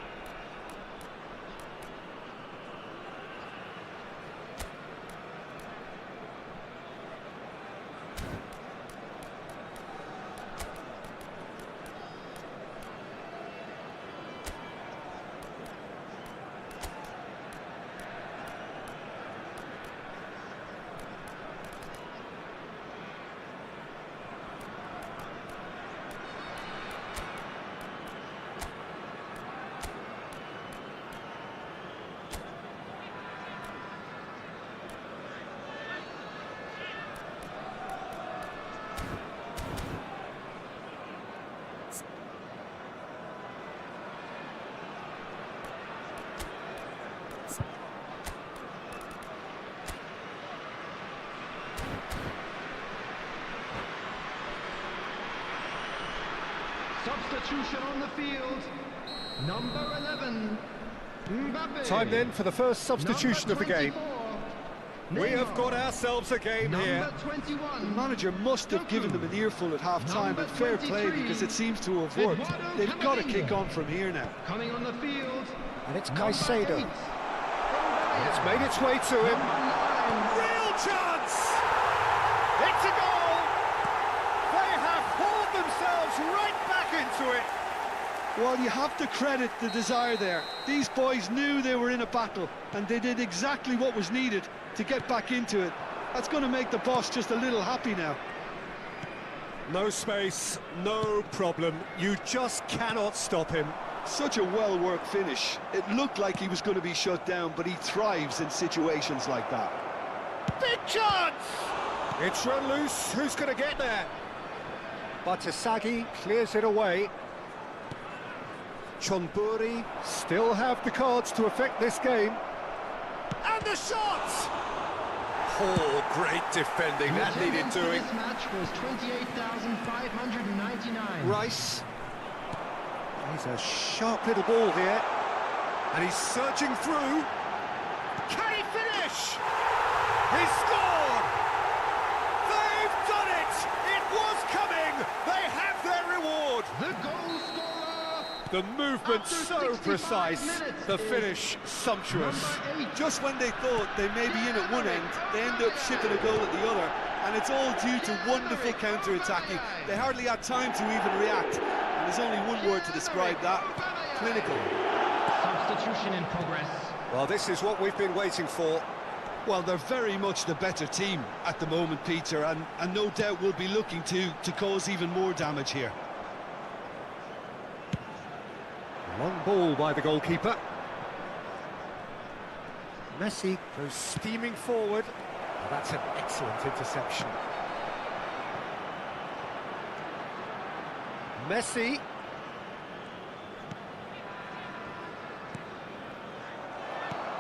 Substitution on the field. Number 11, Mbappe. Time then for the first substitution of the game. We have got Neymar. ourselves a game here. Number 21, The manager must have given them an earful at half-time, and fair play, 23, because it seems to have worked. Eduardo They've got to Camavinga. kick on from here now. Coming on the field. And it's Number Caicedo. 8, It's made its way to him. Number 9, Real chance! It's a goal! They have hauled themselves right back into it. Well, you have to credit the desire there. These boys knew they were in a battle, and they did exactly what was needed to get back into it. That's going to make the boss just a little happy now. No space, no problem. You just cannot stop him. Such a well-worked finish. It looked like he was going to be shut down, but he thrives in situations like that. Big chance! It's run loose. Who's going to get there? Batasagi clears it away. Chonburi still have the cards to affect this game. And the shot! Oh, great defending. The That needed attendance for doing. This match was 28,599. Rice. He's a sharp little ball here. And he's surging through. Can he finish? He scored! They've done it! It was coming! They have their reward! The goal scorer. The movement After so 65 precise, minutes the is finish sumptuous. Number 8. Just when they thought they may be in at one end, they end up shipping a goal at the other, and it's all due to wonderful counter-attacking. They hardly had time to even react, and there's only one word to describe that: clinical. Substitution in progress. Well, this is what we've been waiting for. Well, they're very much the better team at the moment, Peter, and no doubt will be looking to cause even more damage here. Long ball by the goalkeeper. Messi goes steaming forward. Oh, that's an excellent interception. Messi.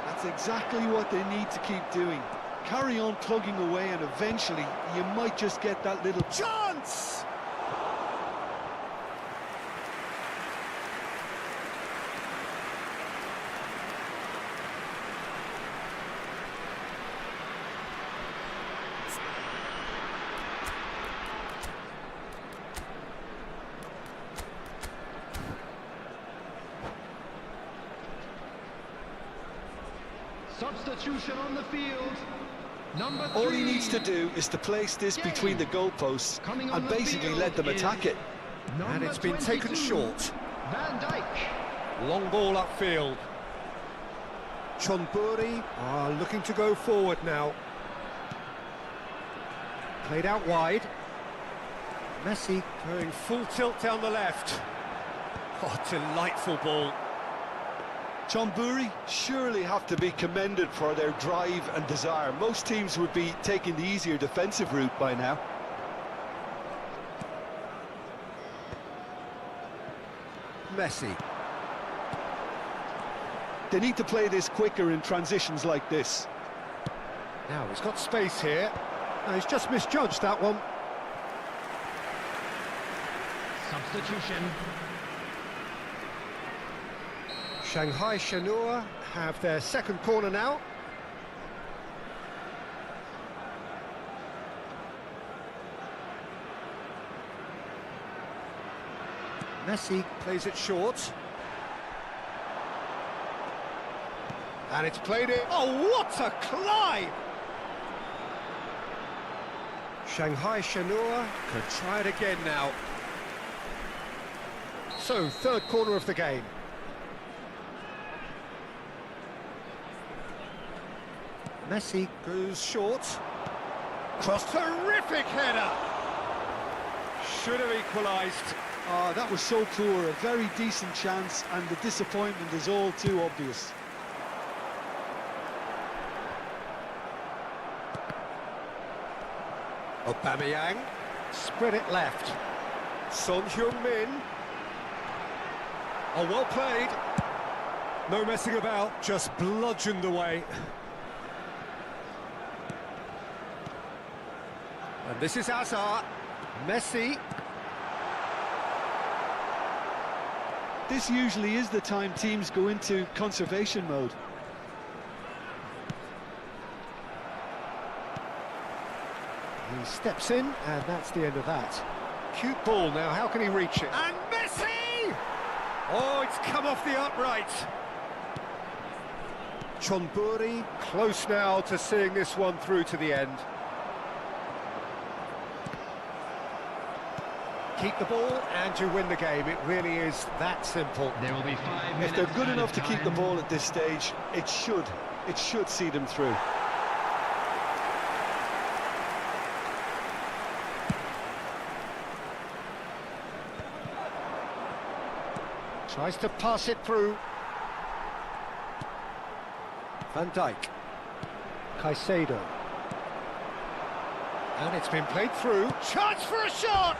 That's exactly what they need to keep doing. Carry on plugging away, and eventually you might just get that little Chance! Substitution on the field. Number 3. All he needs to do is to place this between the goalposts Coming on and the basically field let them attack is it. And it's been taken 22, short. Van Dijk. Long ball upfield. Chonburi are looking to go forward now. Played out wide. Messi going full tilt down the left. Oh, delightful ball. Chonburi surely have to be commended for their drive and desire. Most teams would be taking the easier defensive route by now. Messi. They need to play this quicker in transitions like this. Now he's got space here. No, he's just misjudged that one. Substitution. Shanghai Shenhua have their second corner now. Messi plays it short. And it's played it. Oh, what a climb! Shanghai Shenhua could try it again now. So, third corner of the game. Messi goes short. Cross, terrific header! Should have equalised. That was so poor, a very decent chance, and the disappointment is all too obvious. Aubameyang, spread it left. Son Heung-min. Oh, well played. No messing about, just bludgeoned away. And this is Hazard. Messi. This usually is the time teams go into conservation mode. He steps in, and that's the end of that. Cute ball now, how can he reach it? And Messi! Oh, it's come off the upright. Chonburi, close now to seeing this one through to the end. Keep the ball and you win the game. It really is that simple. There will be 5 minutes. If they're good enough to keep the time. ball at this stage, it should see them through. Tries to pass it through. Van Dijk. Caicedo. And it's been played through. Chance for a shot!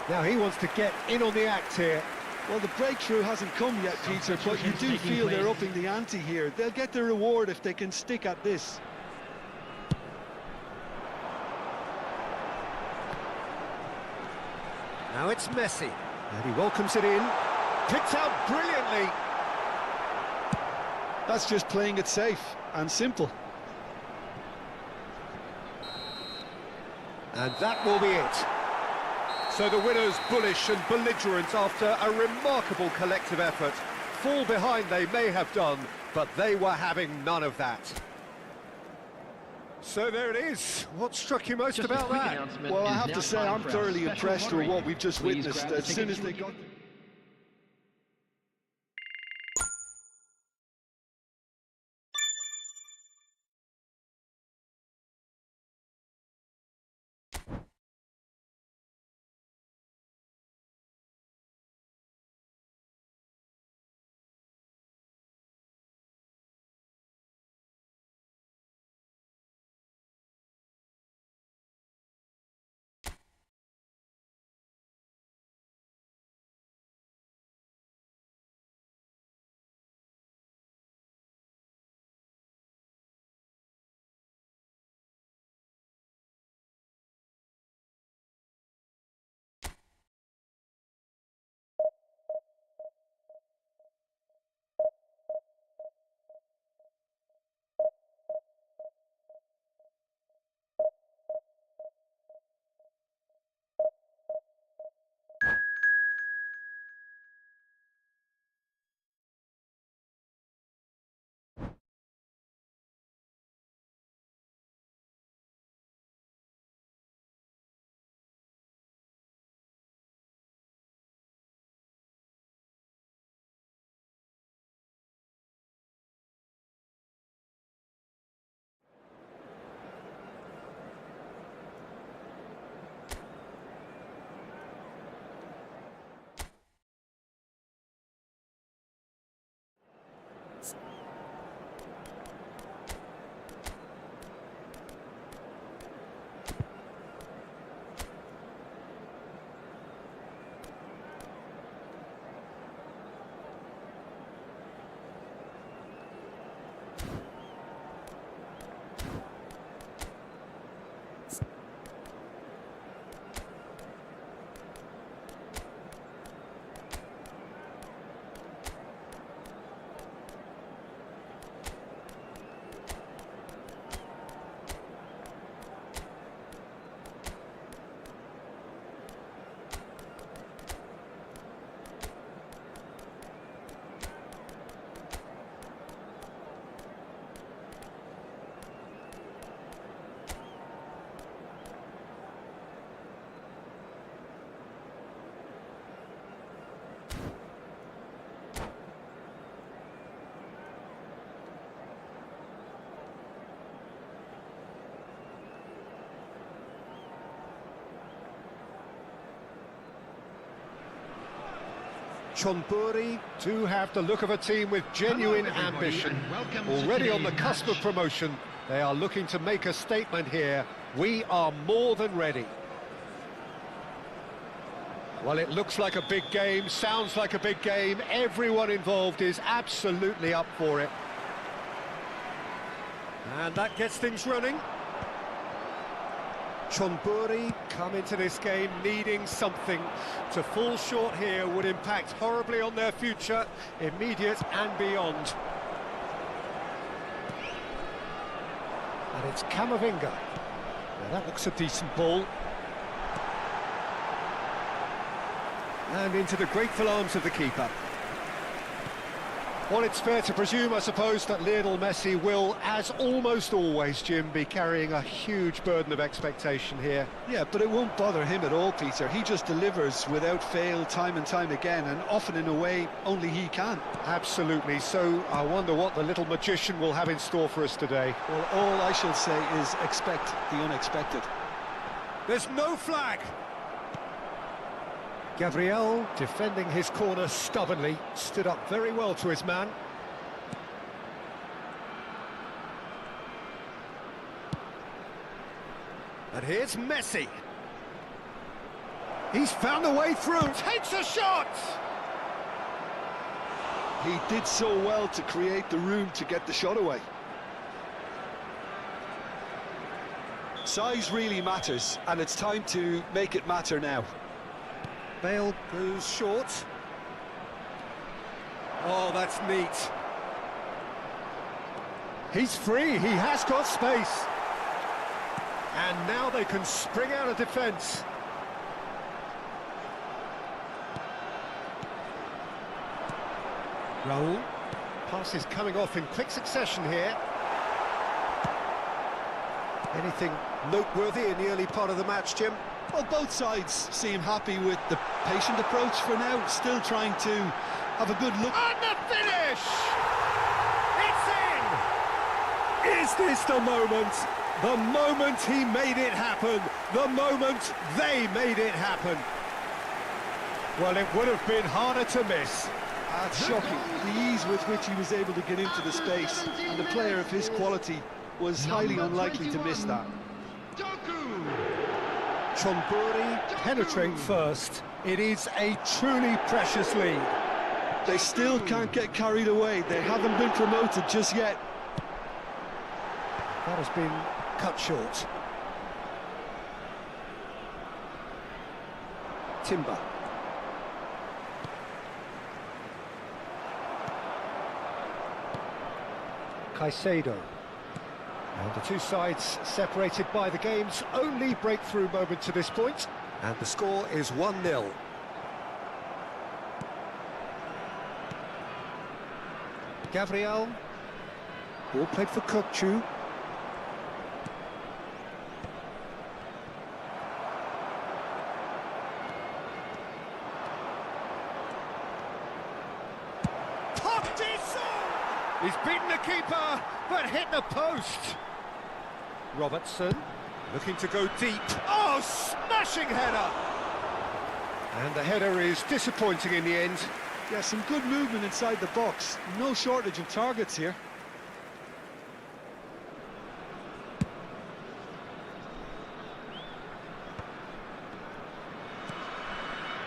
Now he wants to get in on the act here. Well, the breakthrough hasn't come yet, Peter, but you do feel they're upping the ante here. They'll get their reward if they can stick at this. Now it's Messi. And he welcomes it in. Picked out brilliantly. That's just playing it safe and simple. And that will be it. So the winners bullish and belligerent after a remarkable collective effort. Fall behind they may have done, but they were having none of that. So there it is. What struck you most about that? Well, I have to say I'm thoroughly impressed with what we've just witnessed. As soon as they got... Chonburi do have the look of a team with genuine ambition. Already on the cusp of promotion, they are looking to make a statement here. We are more than ready. Well, it looks like a big game, sounds like a big game. Everyone involved is absolutely up for it. And that gets things running. Chonburi come into this game needing something. To fall short here would impact horribly on their future, immediate and beyond. And it's Camavinga. Now that looks a decent ball. And into the grateful arms of the keeper. Well, it's fair to presume, I suppose, that Lionel Messi will, as almost always, Jim, be carrying a huge burden of expectation here. Yeah, but it won't bother him at all, Peter. He just delivers without fail time and time again, and often in a way only he can. Absolutely. So I wonder what the little magician will have in store for us today. Well, all I shall say is expect the unexpected. There's no flag. Gabriel, defending his corner stubbornly, stood up very well to his man. And here's Messi. He's found a way through, takes a shot! He did so well to create the room to get the shot away. Size really matters, and it's time to make it matter now. Bale goes short. Oh, that's neat. He's free, he has got space. And now they can spring out of defence. Raul. Passes coming off in quick succession here. Anything noteworthy in the early part of the match, Jim? Well, both sides seem happy with the patient approach for now, still trying to have a good look. And the finish! It's in! Is this the moment? The moment he made it happen. The moment they made it happen. Well, it would have been harder to miss. That's shocking, the ease with which he was able to get into the space, and a player of his quality was highly unlikely to miss that. Chonburi penetrate first. It is a truly precious lead. They still can't get carried away. They haven't been promoted just yet. That has been cut short. Timber. Caicedo. And the two sides separated by the game's only breakthrough moment to this point. And the score is 1-0. Gabriel. Ball played for Kokchu. He's beaten the keeper, but hit the post. Robertson, looking to go deep. Oh, smashing header! And the header is disappointing in the end. Yeah, some good movement inside the box. No shortage of targets here.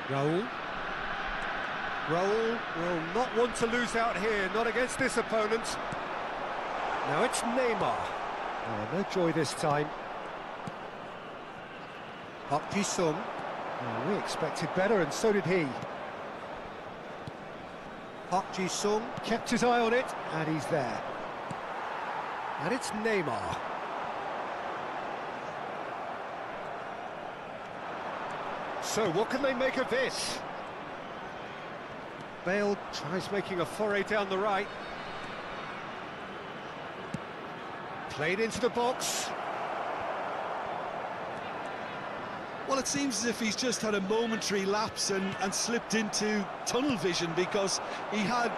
Raul. Raul will not want to lose out here, not against this opponent. Now it's Neymar. Oh, no joy this time. Park Ji-sung. Oh, we expected better, and so did he. Park Ji-sung kept his eye on it, and he's there. And it's Neymar. So what can they make of this? Bale tries making a foray down the right. Played into the box. Well, it seems as if he's just had a momentary lapse and slipped into tunnel vision, because he had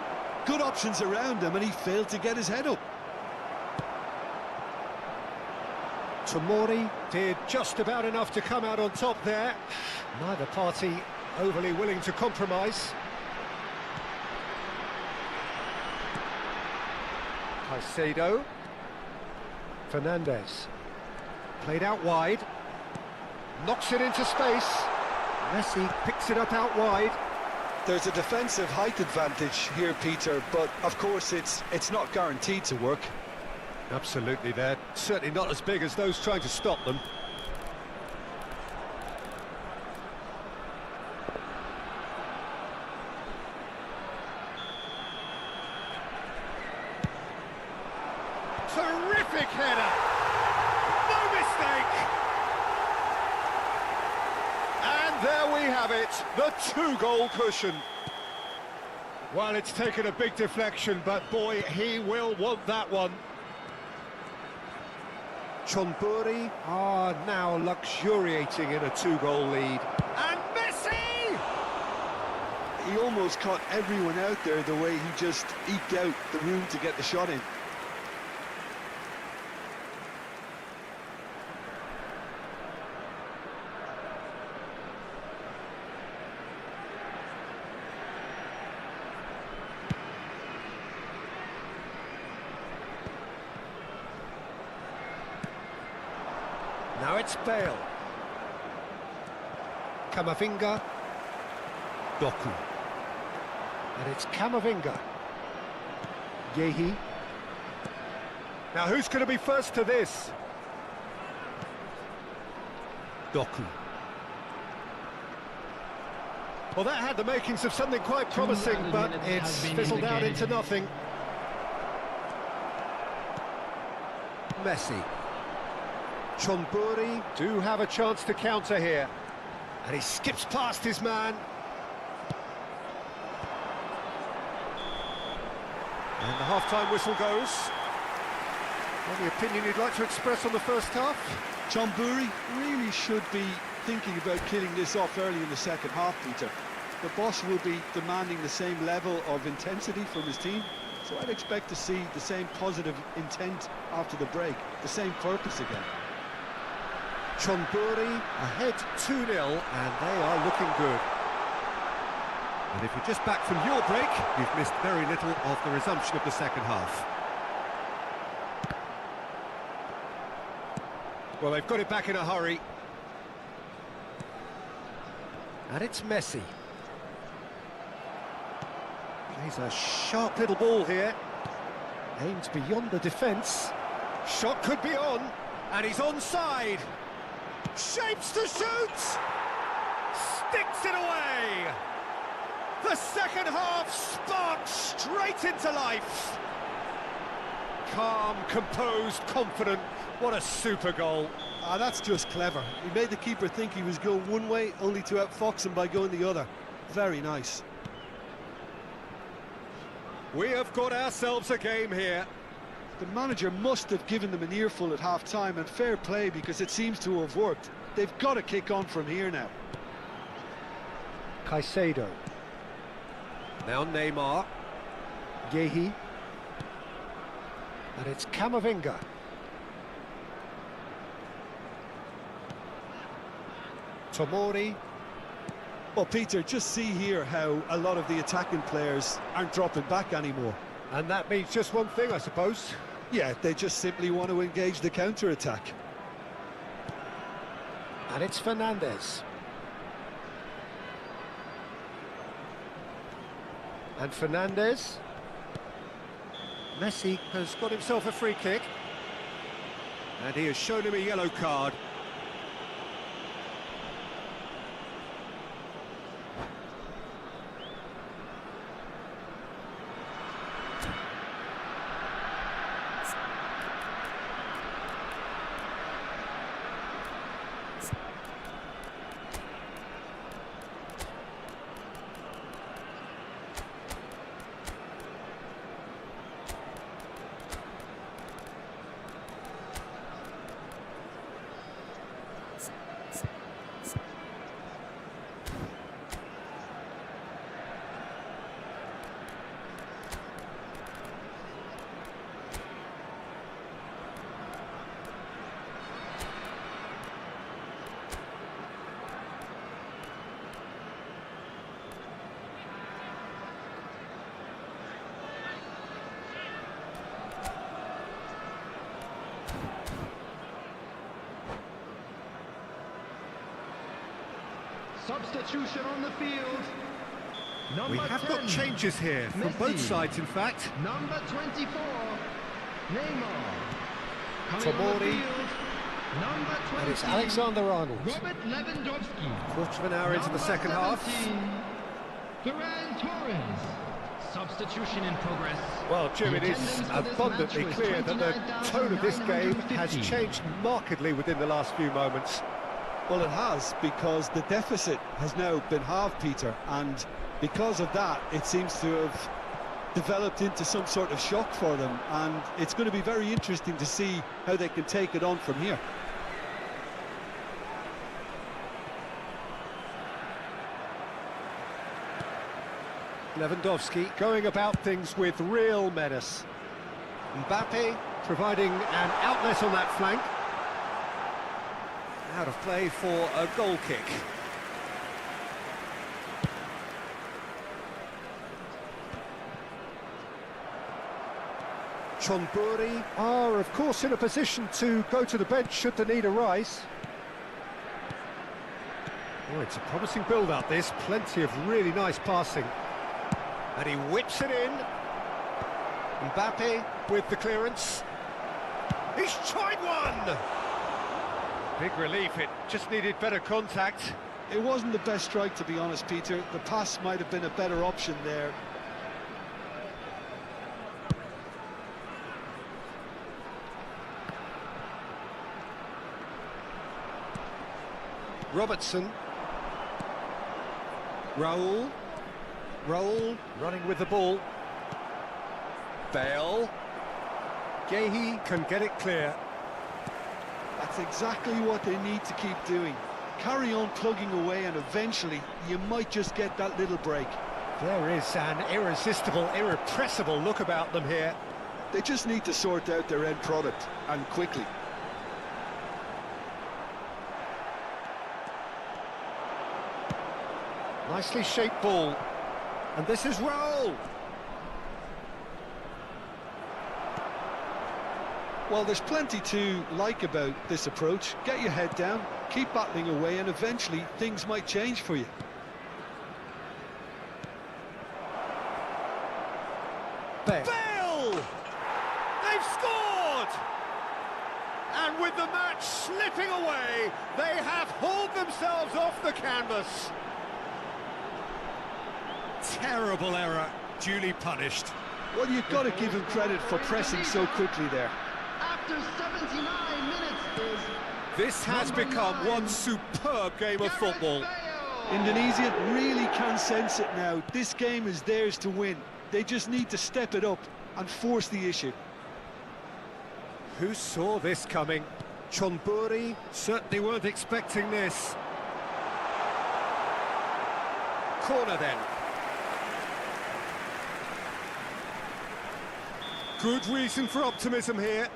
good options around him and he failed to get his head up. Tomori did just about enough to come out on top there. Neither party overly willing to compromise. Caicedo. Fernandez. Played out wide. Knocks it into space. Messi picks it up out wide. There's a defensive height advantage here, Peter, but of course it's not guaranteed to work. Absolutely, they're certainly not as big as those trying to stop them. Terrific header! No mistake! And there we have it, the 2-goal cushion. Well, it's taken a big deflection, but boy, he will want that one. Chonburi are now luxuriating in a 2-goal lead. And Messi! He almost caught everyone out there the way he just eked out the room to get the shot in. Now it's Bale. Camavinga. Doku. And it's Camavinga. Yehi. Now who's going to be first to this? Doku. Well, that had the makings of something quite promising, but it's fizzled out into nothing. Messi. Chonburi do have a chance to counter here. And he skips past his man. And the half-time whistle goes. Any opinion you'd like to express on the first half? Chonburi really should be thinking about killing this off early in the second half, Peter. The boss will be demanding the same level of intensity from his team, so I'd expect to see the same positive intent after the break, the same purpose again. Chonburi ahead 2-0, and they are looking good. And if you're just back from your break, you've missed very little of the resumption of the second half. Well, they've got it back in a hurry. And it's Messi. Plays a sharp little ball here. Aims beyond the defence. Shot could be on, and he's onside. Shapes to shoot! Sticks it away! The second half sparks straight into life. Calm, composed, confident. What a super goal. That's just clever. He made the keeper think he was going one way, only to outfox him by going the other. Very nice. We have got ourselves a game here. The manager must have given them an earful at half-time, and fair play, because it seems to have worked. They've got to kick on from here now. Caicedo. Now Neymar. Yehi. And it's Camavinga. Tomori. Well, Peter, just see here how a lot of the attacking players aren't dropping back anymore. And that means just one thing, I suppose. Yeah, they just simply want to engage the counter-attack. And it's Fernandes. And Fernandes. Messi has got himself a free kick. And he has shown him a yellow card. Substitution on the field. Number We have 10, got changes here from Messi. both sides, in fact. Number 24, Neymar. Coming on the Tomori. field, number 20, And it's Alexander-Arnold. Robert Lewandowski. Quarter of an hour into the second half. Ferran Torres. Substitution in progress. Well, Jim, it is The attendance for this abundantly match was clear that the tone of this game has 29,950. changed markedly within the last few moments. Well, it has, because the deficit has now been halved, Peter, and because of that, it seems to have developed into some sort of shock for them, and it's going to be very interesting to see how they can take it on from here. Lewandowski going about things with real menace. Mbappe providing an outlet on that flank. Out of play for a goal kick. Chonburi are, of course, in a position to go to the bench should the need arise. Oh, it's a promising build-up, this. Plenty of really nice passing. And he whips it in. Mbappe with the clearance. He's tried one! Big relief, it just needed better contact. It wasn't the best strike, to be honest, Peter. The pass might have been a better option there. Robertson. Raul running with the ball. Bale. Gehi can get it clear. That's exactly what they need to keep doing. Carry on plugging away, and eventually you might just get that little break. There is an irresistible, irrepressible look about them here. They just need to sort out their end product, and quickly. Nicely shaped ball. And this is Raul. Well, there's plenty to like about this approach. Get your head down, keep battling away, and eventually things might change for you. Bale! They've scored! And with the match slipping away, they have hauled themselves off the canvas. Terrible error, duly punished. Well, you've got to give him credit for pressing so quickly there. After 79 minutes is This has become one superb game of football. Indonesia really can sense it now. This game is theirs to win. They just need to step it up and force the issue. Who saw this coming? Chonburi certainly weren't expecting this. Corner then. Good reason for optimism here.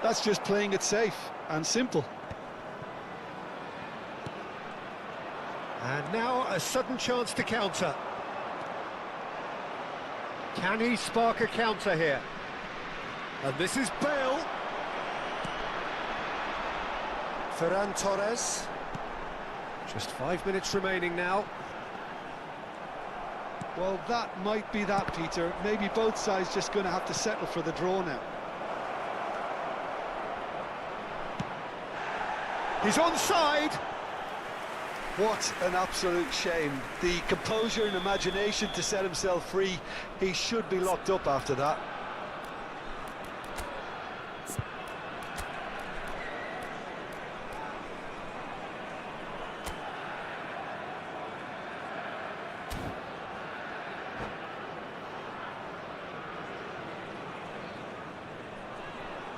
That's just playing it safe and simple. And now a sudden chance to counter. Can he spark a counter here? And this is Bale. Ferran Torres. Just 5 minutes remaining now. Well, that might be that, Peter. Maybe both sides just going to have to settle for the draw now. He's onside. What an absolute shame. The composure and imagination to set himself free. He should be locked up after that.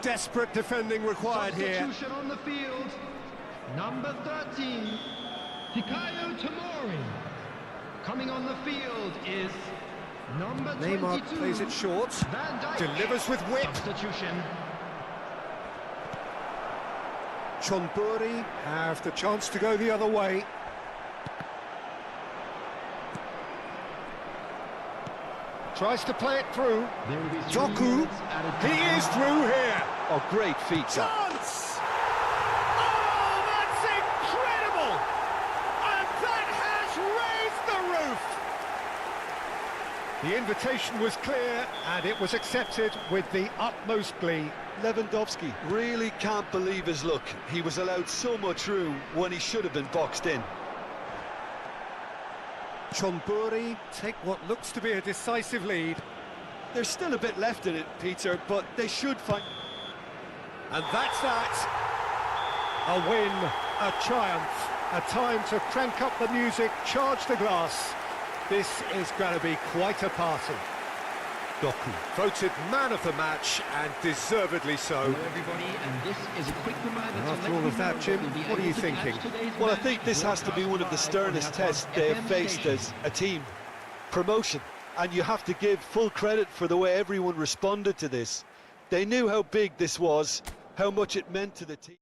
Desperate defending required here. substitution on the field. Number 13, Fikayo Tomori. Coming on the field is number 22. Neymar plays it short. Van Dijk. Delivers with whip. Substitution. Chonburi have the chance to go the other way. Tries to play it through. There will be 3 Doku, minutes added to he time. is through here. Oh, great feat. Chance! Oh, that's incredible! And that has raised the roof! The invitation was clear, and it was accepted with the utmost glee. Lewandowski really can't believe his luck. He was allowed so much room when he should have been boxed in. Chonburi take what looks to be a decisive lead. There's still a bit left in it, Peter, but they should find... And that's that. A win, a triumph, a time to crank up the music, charge the glass. This is going to be quite a party. Doku, voted man of the match, and deservedly so. Hello everybody, and this is a quick reminder to After let all you of that, know Jim, we'll be what are you able to thinking? catch today's Well, I match think this has to be one of the sternest tests they have faced as a team. Promotion. And you have to give full credit for the way everyone responded to this. They knew how big this was, how much it meant to the team.